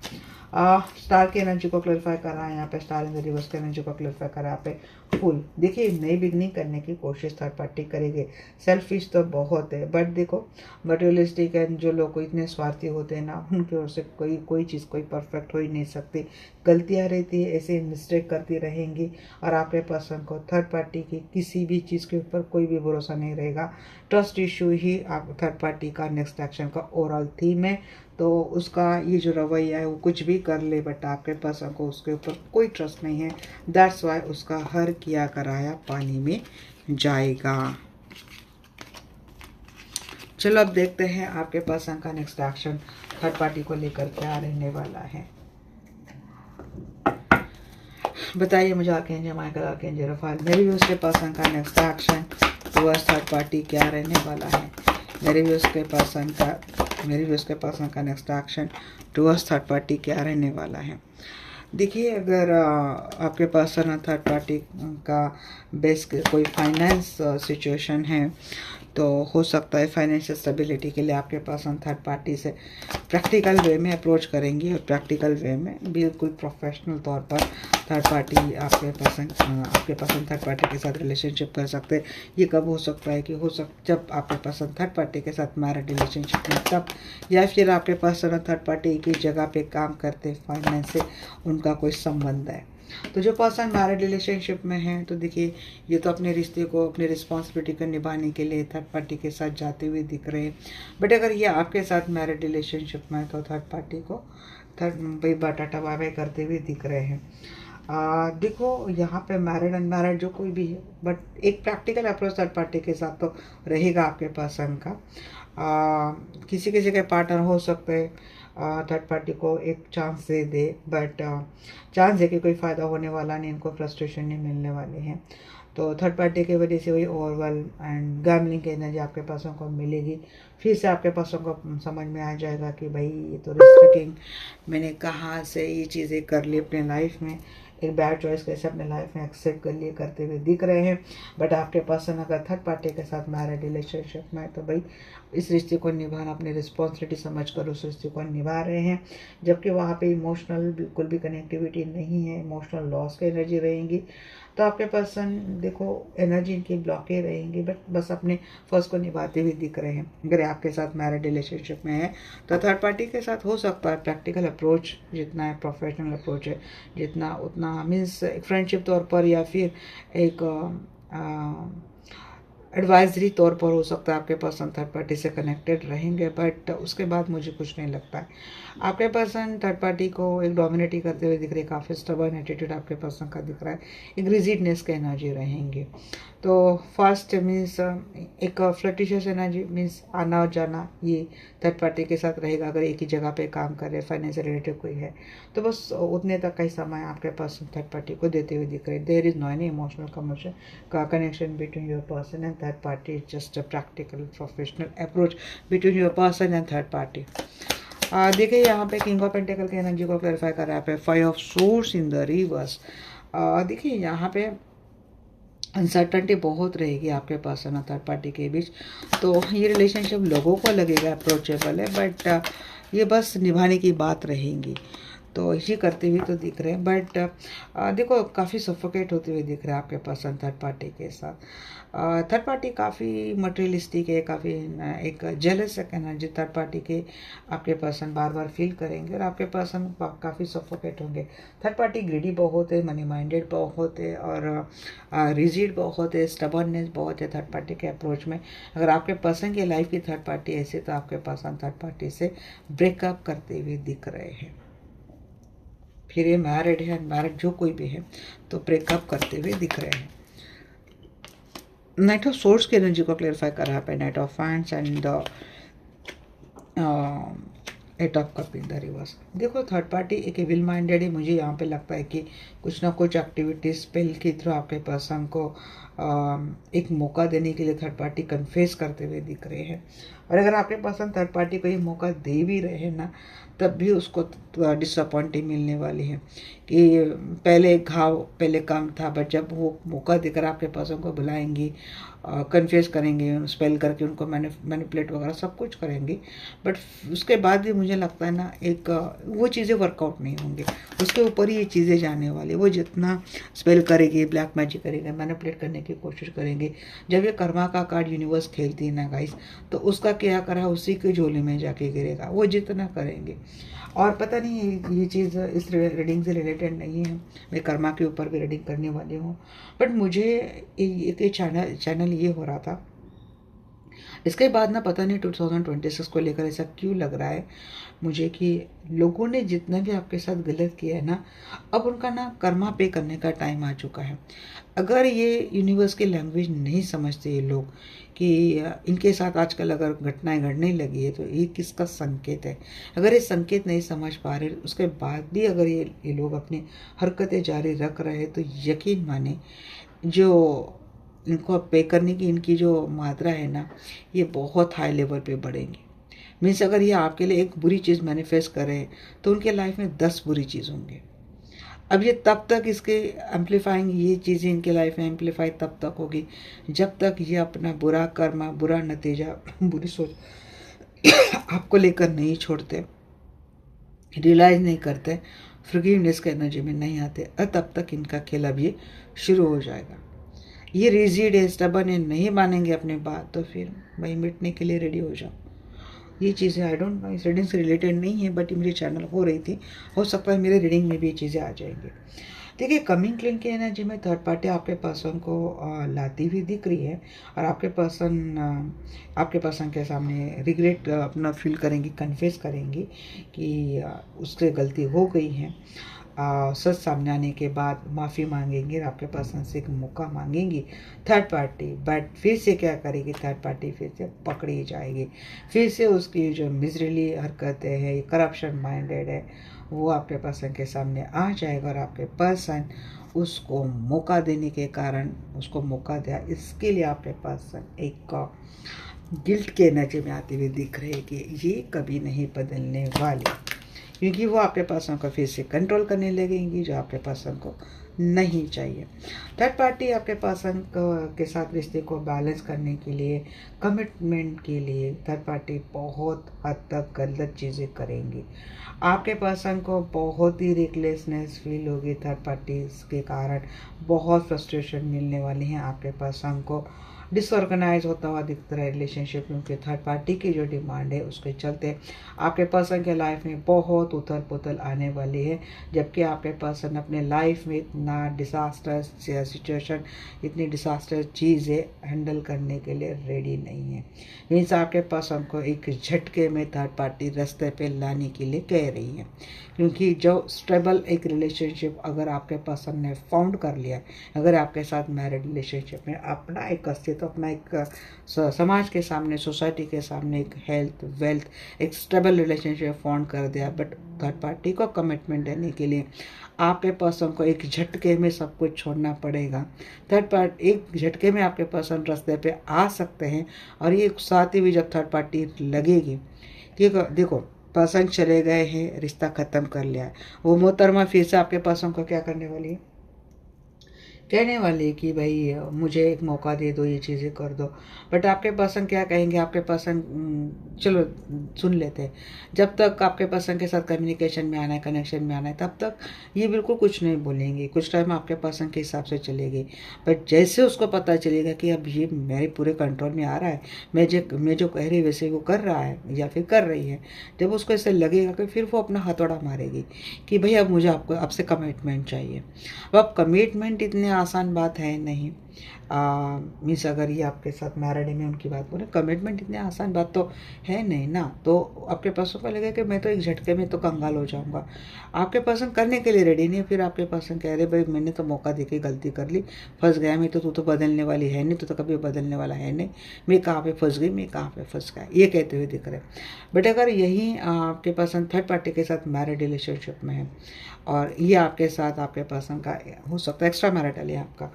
स्टार की एनर्जी को क्लैरिफाई कर रहा है यहाँ पे, स्टार इन द रिवर्स की एनर्जी को क्लैरिफाई कर रहा है यहाँ पे फुल। देखिए नई बिगनिंग करने की कोशिश थर्ड पार्टी करेंगे। सेल्फिश तो बहुत है बट देखो मटेरियलिस्टिक एंड जो लोग इतने स्वार्थी होते हैं ना, उनकी ओर से कोई चीज़ कोई परफेक्ट हो ही नहीं सकती, गलतियाँ रहती है, ऐसे मिस्टेक करती रहेंगी। और आपके पर्सन को थर्ड पार्टी की किसी भी चीज़ के ऊपर कोई भी भरोसा नहीं रहेगा। ट्रस्ट इशू ही आप थर्ड पार्टी का नेक्स्ट एक्शन का ओवरऑल थीम है। तो उसका ये जो रवैया है वो कुछ भी कर ले बट आपके पर्सन को उसके ऊपर कोई ट्रस्ट नहीं है। दैट्स वाई उसका हर किया कराया पानी में जाएगा। चलो अब देखते हैं आपके पर्सन का नेक्स्ट एक्शन थर्ड पार्टी को लेकर क्या रहने वाला है। बताइए मुझे आर्कएंजल माइकल, आर्कएंजल रफाएल, मेरे भी उसके पर्सन का next action towards third party क्या रहने वाला है। मेरे भी उसके पर्सन का next action towards third party क्या रहने वाला है। देखिए अगर आपके पर्सन और थर्ड पार्टी का बेस कोई फाइनेंस सिचुएशन है तो हो सकता है फाइनेंशियल स्टेबिलिटी के लिए आपके पर्सन थर्ड पार्टी से प्रैक्टिकल वे में अप्रोच करेंगे, और प्रैक्टिकल वे में बिल्कुल प्रोफेशनल तौर पर थर्ड पार्टी आपके पर्सन थर्ड पार्टी के साथ रिलेशनशिप कर सकते हैं। ये कब हो सकता है कि जब आपके पर्सन थर्ड पार्टी के साथ मैरिड रिलेशनशिप में तब, या फिर आपके पर्सन और थर्ड पार्टी एक ही जगह पे काम करते, फाइनेंस से उनका कोई संबंध है। तो जो पर्सन मैरिड रिलेशनशिप में है तो देखिए ये तो अपने रिश्ते को, अपनी रिस्पॉन्सिबिलिटी को निभाने के लिए थर्ड पार्टी के साथ जाते हुए दिख रहे हैं। बट अगर ये आपके साथ मैरिड रिलेशनशिप में है तो थर्ड पार्टी को भाई टाटा बाय बाय करते हुए दिख रहे हैं। देखो यहाँ पे मैरिड अनमैरिड जो कोई भी है बट एक प्रैक्टिकल अप्रोच थर्ड पार्टी के साथ तो रहेगा आपके पर्सन का। किसी किसी के पार्टनर हो सकते हैं थर्ड पार्टी को एक चांस दे, बट चांस दे के कोई फ़ायदा होने वाला नहीं, इनको फ्रस्ट्रेशन नहीं मिलने वाले हैं। तो थर्ड पार्टी की वजह से वही ओवरवेल्म एंड गैमलिंग की एनर्जी आपके पासों को मिलेगी। फिर से आपके पासों को समझ में आ जाएगा कि भाई ये तो रिस्क टेकिंग, मैंने कहाँ से ये चीज़ें कर ली अपने लाइफ में, एक बैड चॉइस कैसे अपने लाइफ में एक्सेप्ट कर लिए करते हुए दिख रहे हैं। बट आपके पर्सन अगर थर्ड पार्टी के साथ मैरिड रिलेशनशिप में, तो भाई इस रिश्ते को निभाना अपनी रिस्पॉन्सिबिलिटी समझ कर उस रिश्ते को निभा रहे हैं। जबकि वहाँ पे इमोशनल बिल्कुल भी कनेक्टिविटी नहीं है, इमोशनल लॉस की एनर्जी रहेंगी। तो आपके पर्सन देखो एनर्जी इनकी ब्लॉकेज रहेंगी, बट बस अपने फर्स्ट को निभाते हुए दिख रहे हैं। अगर आपके साथ मैरिड रिलेशनशिप में है तो थर्ड पार्टी के साथ हो सकता है प्रैक्टिकल अप्रोच जितना है, प्रोफेशनल अप्रोच है जितना उतना, मीन्स एक फ्रेंडशिप तौर पर या फिर एक एडवाइजरी तौर पर हो सकता है आपके पर्सन थर्ड पार्टी से कनेक्टेड रहेंगे। बट उसके बाद मुझे कुछ नहीं लगता है आपके पर्सन थर्ड पार्टी को एक डोमिनेट करते हुए दिख रहे, काफ़ी स्टबर्न एटीट्यूड आपके पर्सन का दिख रहा है, एक रिजिडनेस की एनर्जी रहेंगे। तो फर्स्ट मीन्स एक फ्लर्टिशियस एनर्जी, मीन्स आना और जाना ये थर्ड पार्टी के साथ रहेगा। अगर एक ही जगह पे काम कर रहे, फाइनेंशियल रिलेटेड कोई है तो बस उतने तक का ही समय आपके पर्सन थर्ड पार्टी को देते हुए दिख रहे हैं। There is no any emotional commercial का connection between your person and third party, is just a practical professional approach between your person and third party. देखिए यहाँ पे किंग ऑफ पेंटिकल की एनर्जी को क्लैरिफाई कर रहा है, five of source in the reverse. देखिए यहाँ पे अनसर्टनटी बहुत रहेगी आपके पर्सन और थर्ड पार्टी के बीच। तो ये रिलेशनशिप लोगों को लगेगा अप्रोचेबल है, बट ये बस निभाने की बात रहेंगी। तो इसी करते हुए तो दिख रहे हैं, बट देखो काफ़ी सफोकेट होते हुए दिख रहे हैं आपके पर्सन थर्ड पार्टी के साथ। थर्ड पार्टी काफ़ी मटेरियलिस्टिक है, काफ़ी एक जेलस एनर्जी थर्ड पार्टी के आपके पर्सन बार बार फील करेंगे और आपके पर्सन काफ़ी सफोकेट होंगे। थर्ड पार्टी ग्रीडी बहुत है, मनी माइंडेड बहुत है और रिजिड बहुत है, स्टबर्ननेस बहुत है थर्ड पार्टी के अप्रोच में। अगर आपके पर्सन की लाइफ की थर्ड पार्टी ऐसे, तो आपके पर्सन थर्ड पार्टी से ब्रेकअप करते हुए दिख रहे हैं। फिर ये मैरिड है, अनमैरिड जो कोई भी है तो ब्रेकअप करते हुए दिख रहे हैं। नाइट ऑफ सोर्स की एनर्जी को क्लेरिफाई कर रहा है, नाइट ऑफ फैंस and eight of cup in the reverse. देखो थर्ड पार्टी एक विल माइंडेड है, मुझे यहाँ पे लगता है कि कुछ ना कुछ एक्टिविटी स्पेल के थ्रू आपके पर्सन को एक मौका देने के लिए थर्ड पार्टी कन्फेस करते हुए दिख रहे हैं। और अगर आपके पर्सन थर्ड पार्टी को ये मौका दे भी रहे हैं ना, तब भी उसको डिसअपॉइंटिंग मिलने वाली है कि पहले घाव पहले काम था, बट जब वो मौका देकर आपके पर्सन को बुलाएंगी, कन्फ्यूज करेंगे, स्पेल करके उनको मैनिपुलेट वगैरह सब कुछ करेंगे, बट उसके बाद भी मुझे लगता है ना एक वो चीज़ें वर्कआउट नहीं होंगे, उसके ऊपर ही ये चीज़ें जाने वाली। वो जितना स्पेल करेगी, ब्लैक मैजिक करेंगे, मैनिपुलेट करने की कोशिश करेंगे। जब ये कर्मा का कार्ड यूनिवर्स खेलती है ना गाइस, तो उसका क्या करा उसी के झोले में जाके गिरेगा, वो जितना करेंगे। और पता नहीं ये चीज़ इस रीडिंग से रिलेटेड नहीं है, मैं कर्मा के ऊपर भी रीडिंग करने वाली हूँ, बट मुझे एक चैनल ये हो रहा था। इसके बाद ना पता नहीं 2026 को लेकर ऐसा क्यों लग रहा है मुझे कि लोगों ने जितना भी आपके साथ गलत किया है ना, अब उनका ना कर्मा पे करने का टाइम आ चुका है। अगर ये यूनिवर्स की लैंग्वेज नहीं समझते ये लोग कि इनके साथ आजकल अगर घटनाएं घटने लगी है तो ये किसका संकेत है, अगर ये संकेत नहीं समझ पा रहे उसके बाद भी अगर ये लोग अपनी हरकतें जारी रख रहे हैं, तो यकीन माने जो इनको पे करने की इनकी जो मात्रा है ना, ये बहुत हाई लेवल पे बढ़ेंगी। मीन्स अगर ये आपके लिए एक बुरी चीज़ मैनिफेस्ट करें तो उनके लाइफ में 10 बुरी चीज़ होंगे। अब ये तब तक इसके एम्पलीफाइंग ये चीज़ें इनके लाइफ में एम्पलीफाई तब तक होगी जब तक ये अपना बुरा कर्मा, बुरा नतीजा, बुरी सोच आपको लेकर नहीं छोड़ते, रियलाइज नहीं करते, फॉरगिवनेस के एनर्जी में नहीं आते, और तब तक इनका खेल अब ये शुरू हो जाएगा। ये रिजिड है, स्टबर्न है, नहीं मानेंगे अपनी बात, तो फिर भाई मिटने के लिए रेडी हो जाओ। ये चीज़ें आई डोंट नो इस रीडिंग से रिलेटेड नहीं है, बट मेरे चैनल हो रही थी, हो सकता है मेरे रीडिंग में भी ये चीज़ें आ जाएंगी। देखिए कमिंग क्लिंग की एनर्जी में थर्ड पार्टी आपके पर्सन को लाती हुई दिख रही है, और आपके पर्सन के सामने रिग्रेट अपना फील करेंगी, कन्फेस करेंगी कि उससे गलती हो गई है। सच सामने आने के बाद माफ़ी मांगेंगी और आपके पर्सन से एक मौका मांगेंगी थर्ड पार्टी, बट फिर से क्या करेगी थर्ड पार्टी, फिर से पकड़ी जाएगी, फिर से उसकी जो मिजरली हरकतें हैं, ये करप्शन माइंडेड है, वो आपके पर्सन के सामने आ जाएगा और आपके पर्सन उसको मौका देने के कारण उसको मौका दिया, इसके लिए आपके पर्सन एक गिल्ट के एनर्जी में आते हुए दिख रहे हैं कि ये कभी नहीं बदलने वाले, क्योंकि वो आपके पर्सन को फिर से कंट्रोल करने लगेंगी, जो आपके पर्सन को नहीं चाहिए। थर्ड पार्टी आपके पर्सन के साथ रिश्ते को बैलेंस करने के लिए, कमिटमेंट के लिए थर्ड पार्टी बहुत हद तक गलत चीज़ें करेंगी। आपके पर्सन को बहुत ही रिकलेसनेस फील होगी थर्ड पार्टी के कारण, बहुत फ्रस्ट्रेशन मिलने वाली हैं आपके पर्सन को, डिसऑर्गेनाइज होता हुआ दिखता है रिलेशनशिप, क्योंकि थर्ड पार्टी की जो डिमांड है उसके चलते आपके पर्सन के लाइफ में बहुत उथल पुथल आने वाली है, जबकि आपके पर्सन अपने लाइफ में इतना डिसास्टर सिचुएशन, इतनी डिसास्टर चीज़ें हैंडल करने के लिए रेडी नहीं है। मीन्स आपके पर्सन को एक झटके में थर्ड पार्टी रास्ते पे लाने के लिए कह रही है, क्योंकि जो स्टेबल एक रिलेशनशिप अगर आपके पर्सन ने फाउंड कर लिया, अगर आपके साथ मैरिड रिलेशनशिप में अपना एक अस्तित्व, अपना एक समाज के सामने, सोसाइटी के सामने एक हेल्थ वेल्थ एक स्टेबल रिलेशनशिप फाउंड कर दिया, बट थर्ड पार्टी को कमिटमेंट देने के लिए आपके पर्सन को एक झटके में सब कुछ छोड़ना पड़ेगा। थर्ड पार्टी एक झटके में आपके पर्सन रास्ते पे आ सकते हैं, और ये साथ ही भी जब थर्ड पार्टी लगेगी, ठीक है, देखो पर्सन चले गए हैं, रिश्ता ख़त्म कर लिया है, वो मोहतरमा फिर से आपके पर्सन को क्या करने वाली है, कहने वाले कि भाई मुझे एक मौका दे दो, ये चीज़ें कर दो, बट आपके पर्सन क्या कहेंगे, आपके पर्सन चलो सुन लेते हैं, जब तक आपके पर्सन के साथ कम्युनिकेशन में आना है, कनेक्शन में आना है, तब तक ये बिल्कुल कुछ नहीं बोलेंगे, कुछ टाइम आपके पर्सन के हिसाब से चलेगी, बट जैसे उसको पता चलेगा कि अब ये मेरे पूरे कंट्रोल में आ रहा है, मैं जो कह रही वैसे वो कर रहा है या फिर कर रही है, जब उसको ऐसे लगेगा कि फिर वो अपना हथौड़ा मारेगी कि भाई अब मुझे आपसे कमिटमेंट चाहिए। अब कमिटमेंट इतने आसान बात है नहीं, मीन्स अगर ये आपके साथ मैरिड में उनकी बात बोले, कमिटमेंट इतनी आसान बात तो है नहीं ना, तो आपके पर्सन को लगेगा कि मैं तो एक झटके में तो कंगाल हो जाऊंगा, आपके पर्सन करने के लिए रेडी नहीं है, फिर आपके पर्सन कह रहे भाई मैंने तो मौका देके गलती कर ली, फंस गया मैं, तो तू तो बदलने वाली है नहीं, तू तो कभी बदलने वाला है नहीं, मैं कहाँ पे फंस गई, मैं कहाँ पे फंस गया, ये कहते हुए दिख रहे। बट अगर यही आपके पर्सन थर्ड पार्टी के साथ मैरिड रिलेशनशिप में है, और ये आपके साथ आपके पर्सन का हो सकता है एक्स्ट्रा मैरिटल है आपका,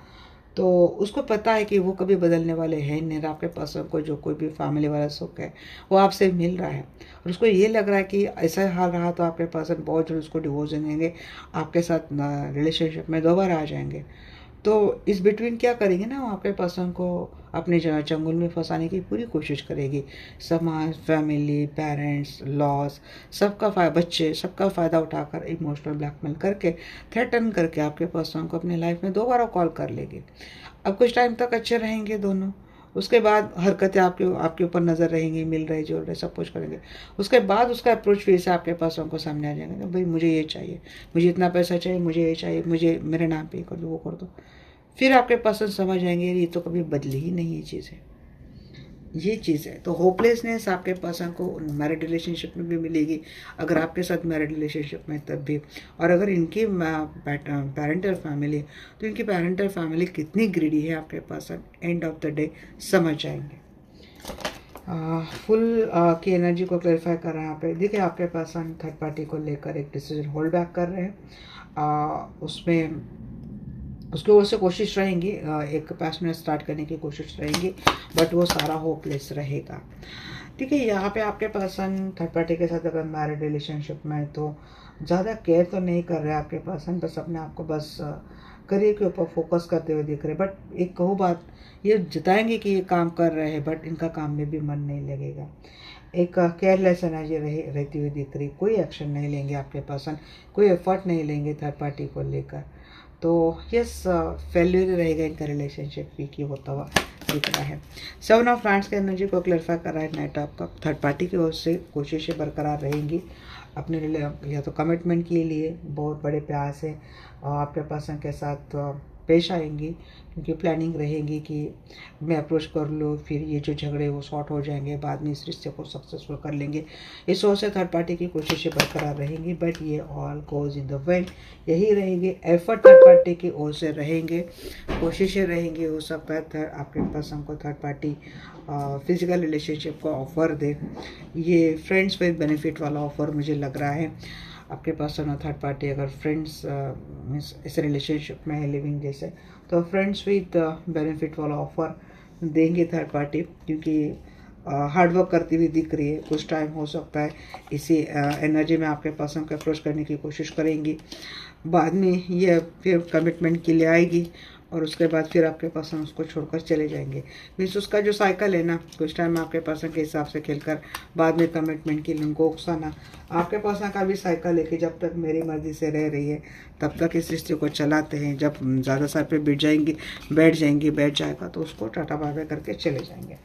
तो उसको पता है कि वो कभी बदलने वाले हैं नहीं, आपके पर्सन को जो कोई भी फैमिली वाला सुख है वो आपसे मिल रहा है, और उसको ये लग रहा है कि ऐसा हाल रहा तो आपके पर्सन बहुत जल्द उसको डिवोर्स देंगे, आपके साथ रिलेशनशिप में दोबारा आ जाएंगे। तो इस बिटवीन क्या करेंगे ना, वो आपके पर्सन को अपने चंगुल में फंसाने की पूरी कोशिश करेगी, समाज, फैमिली, पेरेंट्स, लॉस, बच्चे सबका फ़ायदा उठाकर इमोशनल ब्लैकमेल करके, थ्रेटन करके आपके पर्सन को अपने लाइफ में दोबारा कॉल कर लेगी। अब कुछ टाइम तक अच्छे रहेंगे दोनों, उसके बाद हरकतें आपके ऊपर नज़र रहेंगी, मिल रहे जो रहे सब कुछ करेंगे, उसके बाद उसका अप्रोच फिर से आपके पर्सन को सामने आ जाएगा, भाई मुझे ये चाहिए, मुझे इतना पैसा चाहिए, मुझे ये चाहिए, मुझे मेरे नाम पे कर दो, वो कर दो। फिर आपके पर्सन समझ आएंगे ये तो कभी बदली ही नहीं ये चीज़ है। तो होपलेसनेस आपके पर्सन को मैरिड रिलेशनशिप में भी मिलेगी, अगर आपके साथ मैरिड रिलेशनशिप में तब भी, और अगर इनकी पेरेंटल फैमिली, तो इनकी पेरेंटल फैमिली कितनी ग्रीडी है आपके person end of the day समझ जाएंगे। फुल की एनर्जी को क्लैरिफाई कर रहे हैं यहाँ पे, देखिए आपके पर्सन थर्ड पार्टी को लेकर एक डिसीजन होल्ड बैक कर रहे हैं, उसमें उसकी ओर से कोशिश रहेंगी, एक पैशनेट स्टार्ट करने की कोशिश रहेंगी, बट वो सारा होपलेस रहेगा। ठीक है, यहाँ पे आपके पर्सन थर्ड पार्टी के साथ अगर मैरिड रिलेशनशिप में तो ज़्यादा केयर तो नहीं कर रहे आपके पर्सन, बस अपने आप को बस करियर के ऊपर फोकस करते हुए दिख रहे, बट एक कहूँ बात ये जताएंगे कि ये काम कर रहे हैं, बट इनका काम में भी मन नहीं लगेगा, एक केयरलेस एनर्जी रहती हुई दिख रही, कोई एक्शन नहीं लेंगे आपके पर्सन, कोई एफर्ट नहीं लेंगे थर्ड पार्टी को लेकर, तो यस फेल्यूर रहेगा इनका रिलेशनशिप वीक होता हुआ दिख रहा है। 7 ऑफ फ्रेंड्स के एनर्जी को क्लैरिफाई कर रहा है knight of cup, third party की ओर से कोशिशें बरकरार रहेंगी अपने या तो कमिटमेंट के लिए बहुत बड़े प्यार से आपके पर्सन के साथ पेश आएंगी, क्योंकि प्लानिंग रहेगी कि मैं अप्रोच कर लूँ, फिर ये जो झगड़े वो सॉर्ट हो जाएंगे, बाद में इस रिश्ते को सक्सेसफुल कर लेंगे। इस सोच से थर्ड पार्टी की कोशिशें बरकरार रहेंगी, बट ये all goes in the wind. यही रहेंगे, एफर्ट थर्ड पार्टी की ओर से रहेंगे, कोशिशें रहेंगी। हो सकता है आपके पास हमको थर्ड पार्टी फिजिकल रिलेशनशिप को ऑफर दे। ये फ्रेंड्स विद बेनिफिट वाला ऑफर मुझे लग रहा है। आपके पास थर्ड पार्टी अगर फ्रेंड्स इस रिलेशनशिप में है लिविंग जैसे, तो फ्रेंड्स विद बेनिफिट वाला ऑफर देंगे थर्ड पार्टी, क्योंकि हार्ड वर्क करती हुई दिख रही है। कुछ टाइम हो सकता है इसी एनर्जी में आपके पास हमको अप्रोच करने की कोशिश करेंगी, बाद में ये फिर कमिटमेंट के लिए आएगी और उसके बाद फिर आपके पास हम उसको छोड़कर चले जाएंगे। मीन्स उसका जो साइकिल है ना, कुछ टाइम आपके पास के हिसाब से खेलकर बाद में कमिटमेंट के लिए उनको उकसाना। आपके पास का भी साइकिल है कि जब तक मेरी मर्जी से रह रही है तब तक इस रिश्ते को चलाते हैं, जब ज़्यादा साल पे बैठ जाएगा तो उसको टाटा बाय बाय करके चले जाएंगे।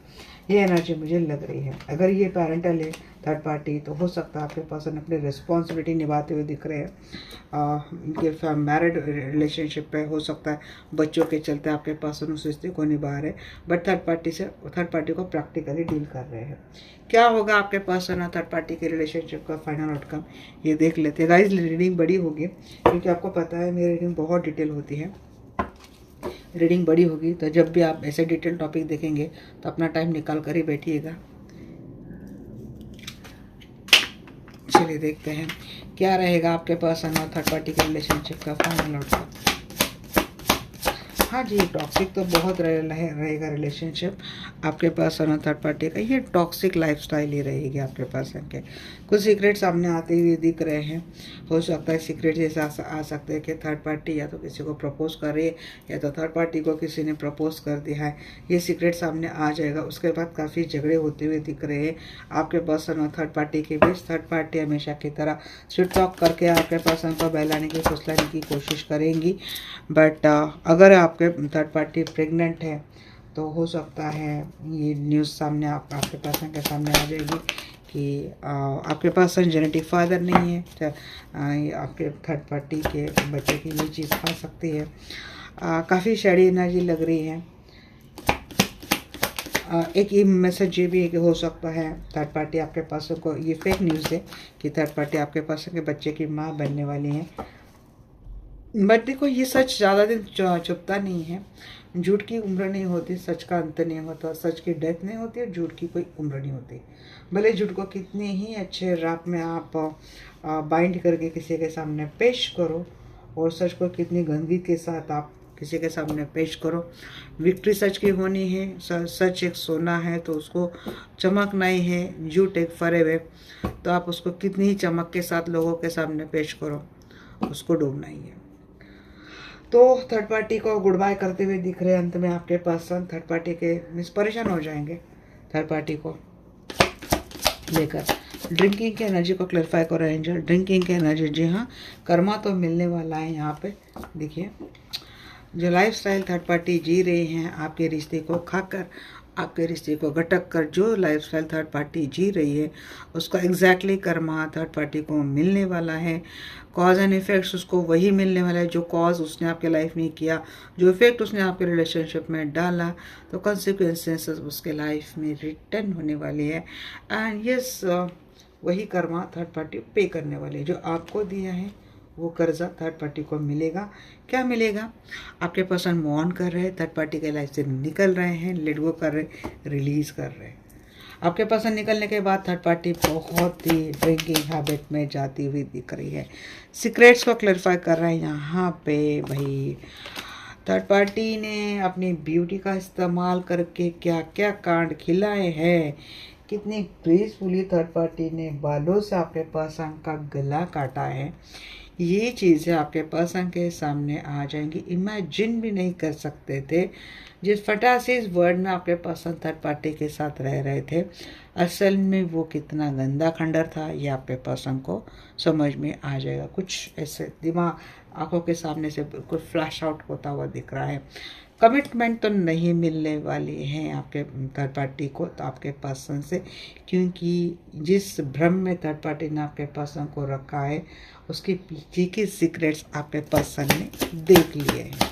ये एनर्जी मुझे लग रही है। अगर ये पेरेंटल है थर्ड पार्टी, तो हो सकता है आपके पर्सन अपनी रिस्पॉन्सिबिलिटी निभाते हुए दिख रहे हैं। इनके मैरिड रिलेशनशिप पे हो सकता है बच्चों के चलते आपके पर्सन उस रिश्ते को निभा रहे, बट थर्ड पार्टी को प्रैक्टिकली डील कर रहे हैं। क्या होगा आपके पर्सन और थर्ड पार्टी के रिलेशनशिप का फाइनल आउटकम, ये देख लेते हैं। गाइस, रीडिंग बड़ी होगी, क्योंकि आपको पता है मेरी रीडिंग बहुत डिटेल होती है। रीडिंग बड़ी होगी, तो जब भी आप ऐसे डिटेल टॉपिक देखेंगे तो अपना टाइम निकाल कर ही बैठिएगा। चलिए देखते हैं क्या रहेगा आपके पर्सन और थर्ड पार्टी के रिलेशनशिप का फाइनल आउटकम। हाँ जी, टॉक्सिक तो बहुत रहेगा रिलेशनशिप आपके पर्सन और थर्ड पार्टी का। ये टॉक्सिक लाइफस्टाइल ही रहेगी आपके पर्सन के। कुछ सीक्रेट सामने आते हुए दिख रहे हैं। हो सकता है सीक्रेट जैसे आ सकते हैं कि थर्ड पार्टी या तो किसी को प्रपोज कर रही है, या तो थर्ड पार्टी को किसी ने प्रपोज कर दिया है। ये सीक्रेट सामने आ जाएगा। उसके बाद काफ़ी झगड़े होते हुए दिख रहे हैं आपके पर्सन और थर्ड पार्टी के बीच। थर्ड पार्टी हमेशा की तरह स्वीट टॉक करके आपके पर्सन को बहलाने की फुसलाने की कोशिश करेंगी, बट अगर आपके थर्ड पार्टी प्रेग्नेंट है तो हो सकता है ये न्यूज़ सामने आपके पर्सन के सामने आ जाएगी कि आपके पर्सन जेनेटिक फादर नहीं है, आपके थर्ड पार्टी के बच्चे की ये चीज़ खा सकती है। काफ़ी शैडी एनर्जी लग रही है। एक ये मैसेज ये भी है कि हो सकता है थर्ड पार्टी आपके पर्सन को, ये फेक न्यूज़ है कि थर्ड पार्टी आपके पर्सन के बच्चे की माँ बनने वाली है। बट देखो, ये सच ज़्यादा दिन छुपता नहीं है। झूठ की उम्र नहीं होती, सच का अंत नहीं होता। सच की डेथ नहीं होती और झूठ की कोई उम्र नहीं होती। भले झूठ को कितने ही अच्छे राप में आप बाइंड करके किसी के सामने पेश करो, और सच को कितनी गंदगी के साथ आप किसी के सामने पेश करो, विक्ट्री सच की होनी है। सच एक सोना है तो उसको चमकना ही है। झूठ एक फरेब है तो आप उसको कितनी ही चमक के साथ लोगों के सामने पेश करो, उसको डूबना ही है। तो थर्ड पार्टी को गुड बाय करते हुए दिख रहे हैं अंत में आपके पर्सन। थर्ड पार्टी के मीन्स परेशान हो जाएंगे थर्ड पार्टी को लेकर। ड्रिंकिंग की एनर्जी को क्लैरिफाई करो एंजल। ड्रिंकिंग की एनर्जी, जी हाँ, कर्मा तो मिलने वाला है यहाँ पे। देखिए, जो लाइफस्टाइल थर्ड पार्टी जी रहे हैं आपके रिश्ते को खाकर, आपके रिश्ते को गटक कर, जो लाइफस्टाइल थर्ड पार्टी जी रही है उसका एग्जैक्टली कर्मा थर्ड पार्टी को मिलने वाला है। कॉज एंड इफेक्ट्स उसको वही मिलने वाला है जो कॉज उसने आपके लाइफ में किया, जो इफेक्ट उसने आपके रिलेशनशिप में डाला, तो कॉन्सिक्वेंसेस उसके लाइफ में रिटर्न होने वाली है। एंड यस, वही कर्मा थर्ड पार्टी पे करने वाली है। जो आपको दिया है वो कर्जा थर्ड पार्टी को मिलेगा। क्या मिलेगा? आपके पर्सन मूव ऑन कर रहे हैं, थर्ड पार्टी के लाइफ से निकल रहे हैं, लेट गो कर रहे हैं, रिलीज कर रहे हैं। आपके पर्सन निकलने के बाद थर्ड पार्टी बहुत ही ड्रिंकिंग हैबिट में जाती हुई दिख रही है। सीक्रेट्स को क्लैरिफाई कर रहे हैं यहाँ पे भाई। थर्ड पार्टी ने अपनी ब्यूटी का इस्तेमाल करके क्या क्या कांड खिलाए हैं। कितनी ग्रेसफुली थर्ड पार्टी ने बालों से आपके पर्सन का गला काटा है। ये चीज़ें आपके पर्सन के सामने आ जाएंगी। इमेजिन भी नहीं कर सकते थे जिस फटासे इस वर्ड में आपके पर्सन थर्ड पार्टी के साथ रह रहे थे, असल में वो कितना गंदा खंडर था, ये आपके पर्सन को समझ में आ जाएगा। कुछ ऐसे दिमाग आंखों के सामने से बिल्कुल फ्लैश आउट होता हुआ दिख रहा है। कमिटमेंट तो नहीं मिलने वाली है आपके थर्ड पार्टी को तो आपके पर्सन से, क्योंकि जिस भ्रम में थर्ड पार्टी ने आपके पर्सन को रखा है उसके पीछे की सीक्रेट्स आपके पर्सन ने देख लिए हैं।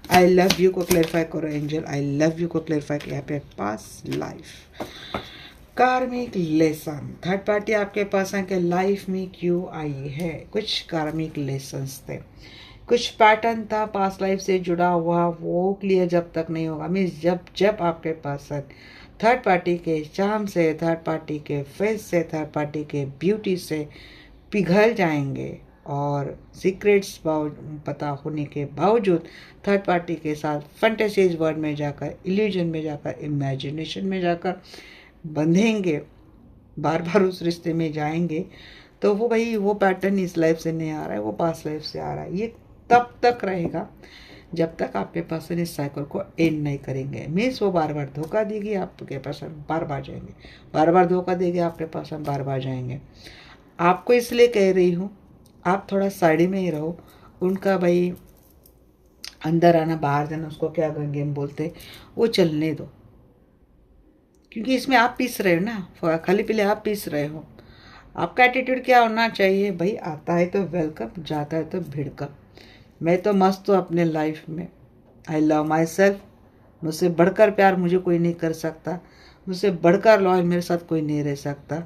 आई लव यू को क्लैरिफाई करो एंजल, आई लव यू को क्लैरिफाई किया यहाँ पे पास्ट लाइफ कार्मिक लेसन। थर्ड पार्टी आपके पास आके लाइफ में क्यों आई है? कुछ कार्मिक लेसन्स थे, कुछ पैटर्न था पास्ट लाइफ से जुड़ा हुआ, वो क्लियर जब तक नहीं होगा, मीन्स जब आपके पास थर्ड पार्टी के चार्म से, थर्ड पार्टी के फेस से, थर्ड पार्टी के ब्यूटी से पिघल जाएंगे और सीक्रेट्स पता होने के बावजूद थर्ड पार्टी के साथ फैंटेसीज वर्ल्ड में जाकर, इल्यूजन में जाकर, इमेजिनेशन में जाकर बंधेंगे, बार बार उस रिश्ते में जाएंगे, तो वो भाई वो पैटर्न इस लाइफ से नहीं आ रहा है, वो पास्ट लाइफ से आ रहा है। ये तब तक रहेगा जब तक आपके पर्सन इस साइकिल को एंड नहीं करेंगे। मीन्स वो बार बार धोखा देगी, आपके पर्सन बार बार जाएंगे, बार बार धोखा देगी, आपके पर्सन बार बार जाएंगे। आपको इसलिए कह रही हूँ आप थोड़ा साइड में ही रहो, उनका भाई अंदर आना बाहर जाना, उसको क्या गेम बोलते, वो चलने दो, क्योंकि इसमें आप पीस रहे हो ना, खाली पीले आप पीस रहे हो। आपका एटीट्यूड क्या होना चाहिए भाई? आता है तो वेलकम, जाता है तो भिड़कम। मैं तो मस्त हूँ अपने लाइफ में, आई लव माई सेल्फ, मुझसे बढ़कर प्यार मुझे कोई नहीं कर सकता, मुझसे बढ़कर लॉयल मेरे साथ कोई नहीं रह सकता,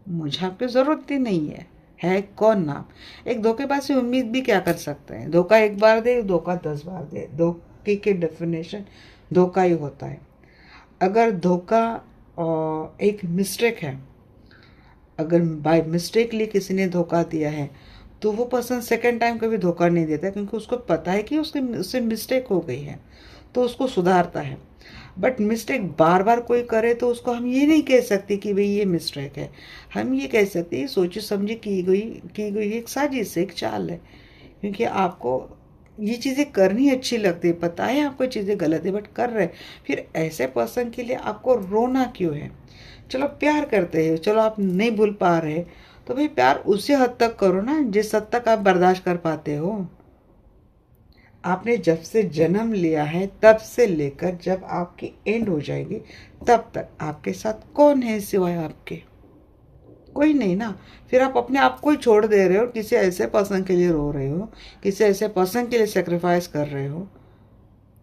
मुझे आपकी ज़रूरत ही नहीं है कौन नाम? एक धोखेबाज से उम्मीद भी क्या कर सकते हैं? धोखा एक बार दे, धोखा 10 बार दे, धोखे की डेफिनेशन धोखा ही होता है। अगर धोखा एक मिस्टेक है, अगर बाय मिस्टेकली किसी ने धोखा दिया है, तो वो पर्सन सेकेंड टाइम कभी धोखा नहीं देता, क्योंकि उसको पता है कि उससे मिस्टेक हो गई है, तो उसको सुधारता है। बट मिस्टेक बार बार कोई करे तो उसको हम ये नहीं कह सकते कि भाई ये मिस्टेक है, हम ये कह सकते हैं सोची समझी की गई एक साजिश, एक चाल है, क्योंकि आपको ये चीज़ें करनी अच्छी लगती है, पता है आपको चीज़ें गलत है बट कर रहे, फिर ऐसे पर्सन के लिए आपको रोना क्यों है? चलो प्यार करते हैं, चलो आप नहीं भूल पा रहे तो भाई प्यार उसी हद तक करो ना जिस हद तक आप बर्दाश्त कर पाते हो। आपने जब से जन्म लिया है तब से लेकर जब आपकी एंड हो जाएगी तब तक आपके साथ कौन है सिवाय आपके? कोई नहीं ना। फिर आप अपने आप को ही छोड़ दे रहे हो, किसी ऐसे पर्सन के लिए रो रहे हो, किसी ऐसे पर्सन के लिए सेक्रीफाइस कर रहे हो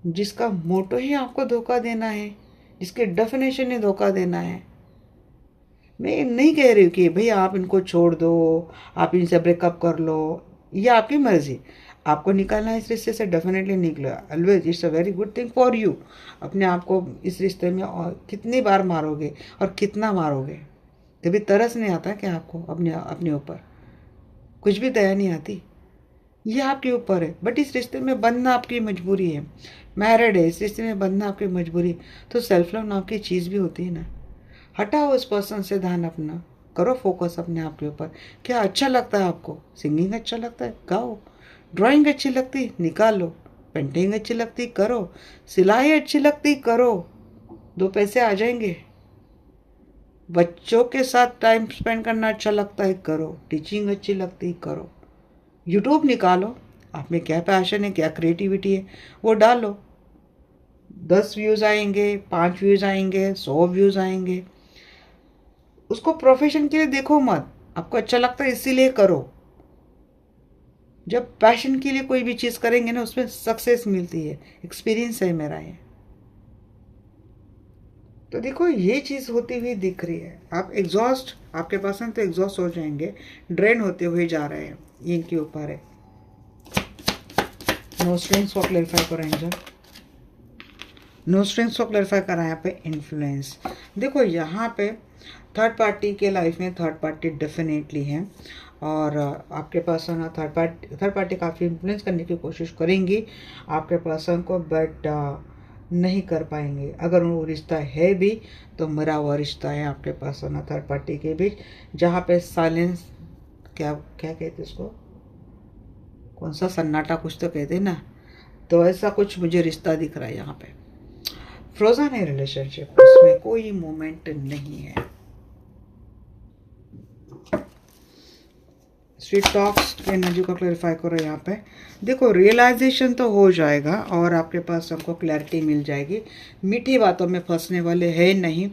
जिसका मोटो ही आपको धोखा देना है, जिसके डेफिनेशन ही धोखा देना है। मैं नहीं कह रही हूँ कि भाई आप इनको छोड़ दो, आप इनसे ब्रेकअप कर लो, ये आपकी मर्जी, आपको निकालना है इस रिश्ते से डेफिनेटली निकलो, always it's a very good thing for you. अपने आप को इस रिश्ते में और कितनी बार मारोगे और कितना मारोगे? कभी तरस नहीं आता क्या आपको अपने ऊपर? कुछ भी दया नहीं आती? ये आपके ऊपर है, बट इस रिश्ते में बंधना आपकी मजबूरी है। मैरिड है, इस रिश्ते में बंधना आपकी मजबूरी, तो सेल्फ लव नाम की चीज़ भी होती है ना। हटाओ उस पर्सन से ध्यान अपना, करो फोकस अपने आप के ऊपर। क्या अच्छा लगता है आपको? सिंगिंग अच्छा लगता है, गाओ। ड्राइंग अच्छी लगती, निकालो। पेंटिंग अच्छी लगती, करो। सिलाई अच्छी लगती, करो, 2 पैसे आ जाएंगे। बच्चों के साथ टाइम स्पेंड करना अच्छा लगता है, करो। टीचिंग अच्छी लगती, करो। यूट्यूब निकालो, आप में क्या पैशन है, क्या क्रिएटिविटी है, वो डालो। 10 व्यूज़ आएंगे, 5 व्यूज़ आएंगे, 100 व्यूज़ आएंगे। उसको प्रोफेशन के लिए देखो मत, आपको अच्छा लगता है इसीलिए करो। जब पैशन के लिए कोई भी चीज़ करेंगे ना, उसमें सक्सेस मिलती है, एक्सपीरियंस है मेरा ये। तो देखो ये चीज़ होती हुई दिख रही है। आप एग्जॉस्ट, आपके पास तो एग्जॉस्ट हो जाएंगे, ड्रेन होते हुए जा रहे हैं, ये इनके ऊपर है। नो स्ट्रिंग्स को क्लैरिफाई करो एंजल, नो स्ट्रिंग्स को क्लैरिफाई करा यहाँ पे इन्फ्लुएंस। देखो यहाँ पे थर्ड पार्टी के लाइफ में थर्ड पार्टी डेफिनेटली है, और आपके पर्सन थर्ड पार्टी काफ़ी इन्फ्लुएंस करने की कोशिश करेंगी आपके पर्सन को, बट नहीं कर पाएंगे। अगर वो रिश्ता है भी तो मरा हुआ रिश्ता है आपके पर्सन और थर्ड पार्टी के बीच, जहाँ पे साइलेंस, क्या क्या कहते उसको, कौन सा सन्नाटा कुछ तो कहते हैं ना, तो ऐसा कुछ मुझे रिश्ता दिख रहा है यहाँ पे। फ्रोजन है रिलेशनशिप, उसमें कोई मोमेंट नहीं है। स्वीट टॉक्स की एनर्जी को क्लैरिफाई करो यहाँ पे। देखो रियलाइजेशन तो हो जाएगा और आपके पास सबको क्लैरिटी मिल जाएगी, मीठी बातों में फंसने वाले है नहीं।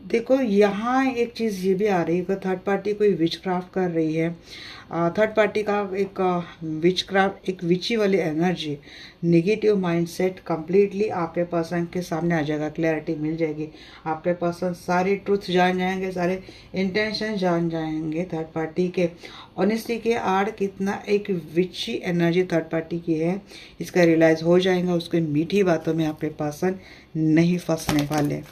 देखो यहाँ एक चीज़ ये भी आ रही है कि थर्ड पार्टी कोई विच क्राफ्ट कर रही है। थर्ड पार्टी का एक विच क्राफ्ट, एक विची वाली एनर्जी, नेगेटिव माइंडसेट कंप्लीटली आपके पर्सन के सामने आ जाएगा। क्लैरिटी मिल जाएगी, आपके पर्सन सारी ट्रुथ जान जाएंगे, सारे इंटेंशन जान जाएंगे थर्ड पार्टी के। ऑनेस्टी के आड़ कितना एक विची एनर्जी थर्ड पार्टी की है इसका रियलाइज हो जाएगा। उसके मीठी बातों में आपके पर्सन नहीं फंसने वाले।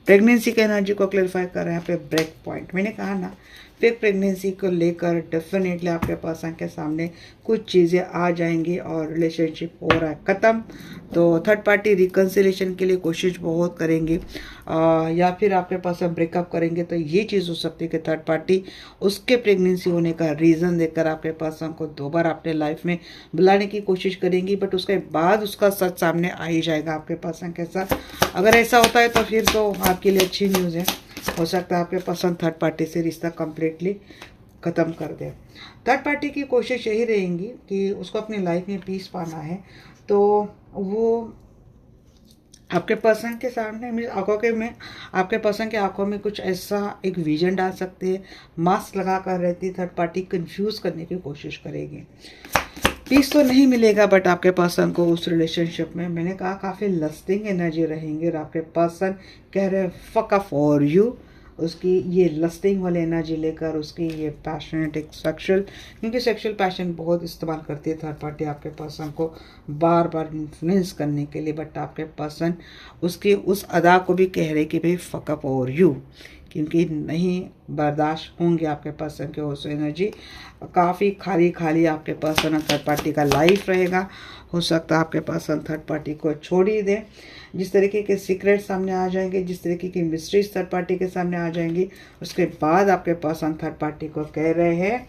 प्रेगनेंसी के एनर्जी को क्लैरिफाई कर रहे हैं यहाँ पे ब्रेक पॉइंट। मैंने कहा ना, फेक प्रेगनेंसी को लेकर डेफिनेटली आपके पर्सन के सामने कुछ चीज़ें आ जाएंगी और रिलेशनशिप हो रहा है ख़त्म। तो थर्ड पार्टी रिकन्सिलेशन के लिए कोशिश बहुत करेंगे, या फिर आपके पर्सन ब्रेकअप करेंगे। तो ये चीज़ हो सकती है कि थर्ड पार्टी उसके प्रेगनेंसी होने का रीज़न देकर आपके पर्सन को दोबारा अपने लाइफ में बुलाने की कोशिश करेंगी, बट उसके बाद उसका सच सामने आ ही जाएगा आपके पर्सन के साथ। अगर ऐसा होता है तो फिर तो आपके लिए अच्छी न्यूज़ है। हो सकता है आपके पर्सन थर्ड पार्टी से रिश्ता कंप्लीटली ख़त्म कर दे। थर्ड पार्टी की कोशिश यही रहेगी कि उसको अपनी लाइफ में पीस पाना है, तो वो आपके पर्सन के सामने मीन्स आंखों के में, आपके पर्सन के आंखों में कुछ ऐसा एक विजन डाल सकते हैं। मास्क लगा कर रहती थर्ड पार्टी कंफ्यूज करने की कोशिश करेगी। पीस तो नहीं मिलेगा, बट आपके पर्सन को उस रिलेशनशिप में, मैंने कहा, काफ़ी लस्टिंग एनर्जी रहेंगी और आपके पर्सन कह रहे हैं फक अप फॉर यू। उसकी ये लस्टिंग वाली एनर्जी लेकर उसकी ये पैशनेट एक सेक्सुअल, क्योंकि सेक्सुअल पैशन बहुत इस्तेमाल करती है थर्ड पार्टी आपके पर्सन को बार बार इन्फ्लुएंस करने के लिए। बट आपके पर्सन उसकी उस अदा को भी कह रहे कि भाई फक अप और यू, क्योंकि नहीं बर्दाश्त होंगे आपके पर्सन के उस एनर्जी। काफ़ी खाली खाली आपके पर्सन और थर्ड पार्टी का लाइफ रहेगा। हो सकता है आपके पर्सन थर्ड पार्टी को छोड़ ही दे। जिस तरीके के सीक्रेट सामने आ जाएंगे, जिस तरीके की मिस्ट्रीज थर्ड पार्टी के सामने आ जाएंगी, उसके बाद आपके पर्सन थर्ड पार्टी को कह रहे हैं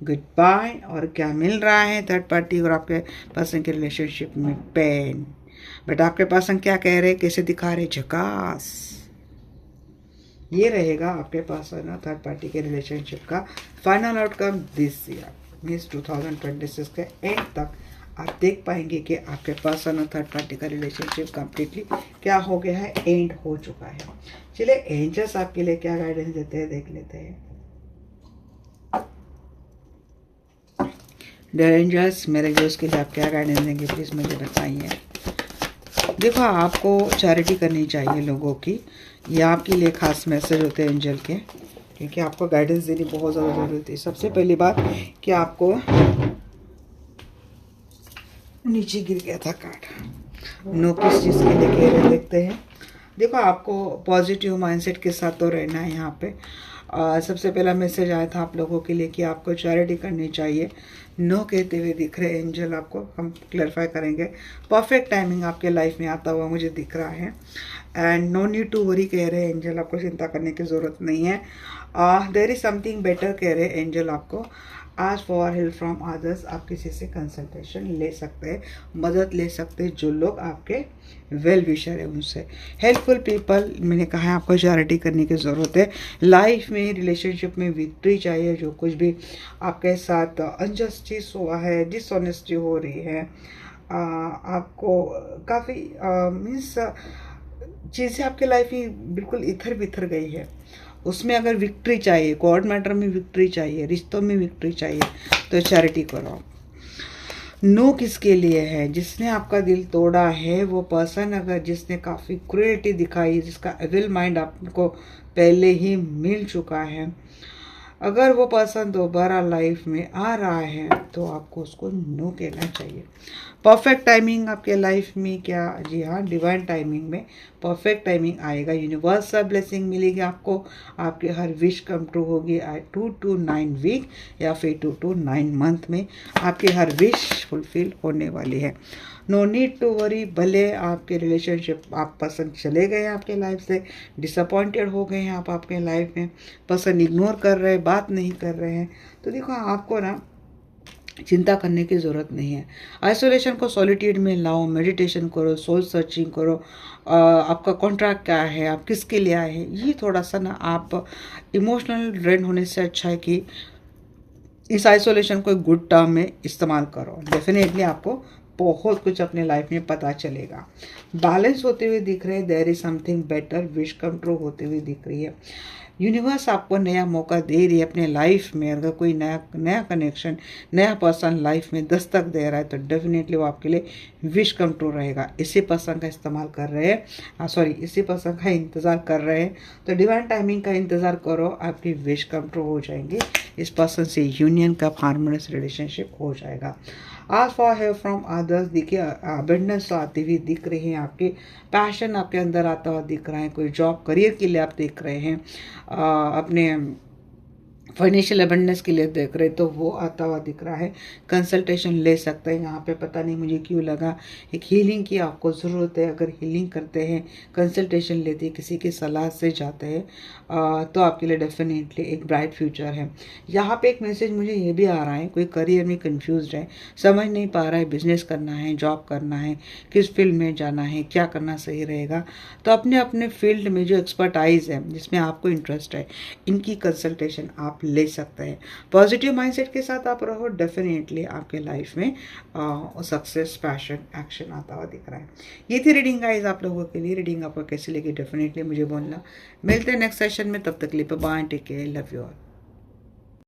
गुड बाय। और क्या मिल रहा है थर्ड पार्टी और आपके पर्सन के रिलेशनशिप में? पेन। बट आपके पर्सन क्या कह रहे हैं, कैसे दिखा रहे? झकास। ये रहेगा आपके पास है ना थर्ड पार्टी के रिलेशनशिप का final outcome this year, means 2026 के एंड तक आप देख पाएंगे कि आपके पर्सन और थर्ड पार्टी का रिलेशनशिप कंप्लीटली क्या हो गया है, एंड हो चुका है। चलिए एंजल्स आपके लिए क्या गाइडेंस देते हैं देख लेते हैं। डियर एंजल्स, मेरे व्यूअर्स के लिए आप क्या गाइडेंस देंगे प्लीज़ मुझे बताइए। देखो, आपको चैरिटी करनी चाहिए लोगों की, ये आपके लिए खास मैसेज होते हैं एंजल के, क्योंकि आपको गाइडेंस देनी बहुत ज़्यादा ज़रूरी होती है। सबसे पहली बात कि आपको नीचे गिर गया था कार्ड, नो किस चीज़ के लिए कह रहे देखते हैं। देखो, आपको पॉजिटिव माइंडसेट के साथ तो रहना है यहाँ पे। सबसे पहला मैसेज आया था आप लोगों के लिए कि आपको चैरिटी करनी चाहिए। नो कहते हुए दिख रहे एंजल, आपको हम क्लैरिफाई करेंगे। परफेक्ट टाइमिंग आपके लाइफ में आता हुआ मुझे दिख रहा है। And no need to worry कह रहे हैं एंजल, आपको चिंता करने की ज़रूरत नहीं है। देयर इज़ समथिंग बेटर कह रहे हैं एंजल आपको। आज फॉर हेल्प फ्रॉम अदर्स, आप किसी से कंसल्टेशन ले सकते हैं, मदद ले सकते हैं। जो लोग आपके वेल विशर है उनसे, हेल्पफुल पीपल, मैंने कहा है आपको चैरिटी करने की ज़रूरत है। लाइफ में रिलेशनशिप में विक्ट्री चाहिए। जो कुछ भी आपके साथ अनजस्टिस हुआ है, डिसऑनेस्टी हो रही है, आपको काफ़ी मीन्स चीज़ें आपके लाइफ में बिल्कुल इधर बिथर गई है, उसमें अगर विक्ट्री चाहिए, कोर्ट मैटर में विक्ट्री चाहिए, रिश्तों में विक्ट्री चाहिए, तो चैरिटी करो। नो किसके लिए है? जिसने आपका दिल तोड़ा है वो पर्सन, अगर जिसने काफ़ी क्रूएलिटी दिखाई, जिसका एविल माइंड आपको पहले ही मिल चुका है, अगर वो पर्सन दोबारा लाइफ में आ रहा है तो आपको उसको नो कहना चाहिए। परफेक्ट टाइमिंग आपके लाइफ में क्या? जी हाँ, डिवाइन टाइमिंग में परफेक्ट टाइमिंग आएगा। यूनिवर्सल ब्लेसिंग मिलेगी आपको, आपके हर विश कम ट्रू होगी। 2 to 9 वीक या फिर 2 to 9 मंथ में आपकी हर विश फुलफिल होने वाली है। No need to worry. भले आपके रिलेशनशिप आप पसंद चले गए हैं आपके लाइफ से, डिसअपॉइंटेड हो गए हैं आप आपके लाइफ में, पसंद इग्नोर कर रहे हैं, बात नहीं कर रहे हैं, तो देखो आपको ना चिंता करने की ज़रूरत नहीं है। आइसोलेशन को सॉलिट्यूड में लाओ, मेडिटेशन करो, सोल सर्चिंग करो। आपका कॉन्ट्रैक्ट क्या है, आप किसके लिए आए हैं, ये थोड़ा सा ना आप इमोशनल ड्रेन होने से अच्छा है कि इस आइसोलेशन को गुड टर्म में इस्तेमाल करो। डेफिनेटली आपको बहुत कुछ अपने लाइफ में पता चलेगा। बैलेंस होते हुए दिख रहे हैं, there is something better, wish come true होते हुए दिख रही है। यूनिवर्स आपको नया मौका दे रही है अपने लाइफ में। अगर कोई नया कनेक्शन, नया पर्सन लाइफ में दस्तक दे रहा है तो डेफिनेटली वो आपके लिए विश कम ट्रू रहेगा। इसी पर्सन का इस्तेमाल कर रहे हैं, इसी पर्सन का इंतज़ार कर रहे हैं तो डिवाइन टाइमिंग का इंतज़ार करो, आपकी विश कम ट्रू हो जाएंगी। इस पर्सन से यूनियन का हार्मोनियस रिलेशनशिप हो जाएगा। आज फॉर हेयर फ्रॉम अदर्स, देखिए अबंडेंस आती हुई दिख रही है, आपके पैशन आपके अंदर आता हुआ दिख रहा है, कोई जॉब करियर के लिए आप देख रहे हैं, अपने फाइनेंशियल अबंडेंस के लिए देख रहे तो वो आता हुआ दिख रहा है। कंसल्टेशन ले सकते हैं यहाँ पे, पता नहीं मुझे क्यों लगा एक हीलिंग की आपको ज़रूरत है। अगर हीलिंग करते हैं, कंसल्टेशन लेते हैं, किसी की सलाह से जाते हैं तो आपके लिए डेफिनेटली एक ब्राइट फ्यूचर है। यहाँ पे एक मैसेज मुझे ये भी आ रहा है, कोई करियर में कंफ्यूज है, समझ नहीं पा रहा है बिजनेस करना है, जॉब करना है, किस फील्ड में जाना है, क्या करना सही रहेगा, तो अपने अपने फील्ड में जो एक्सपर्टाइज है, जिसमें आपको इंटरेस्ट है, इनकी कंसल्टेशन आप ले सकते हैं। पॉजिटिव माइंडसेट के साथ आप रहो, डेफिनेटली आपके लाइफ में सक्सेस, पैशन, एक्शन आता हुआ दिख रहा है। ये थी रीडिंग गाइस आप लोगों के लिए। रीडिंग आपको कैसी लगी डेफिनेटली मुझे बोलना। मिलते हैं नेक्स्ट सेशन में, तब तक के लिए bye, take care, love you all.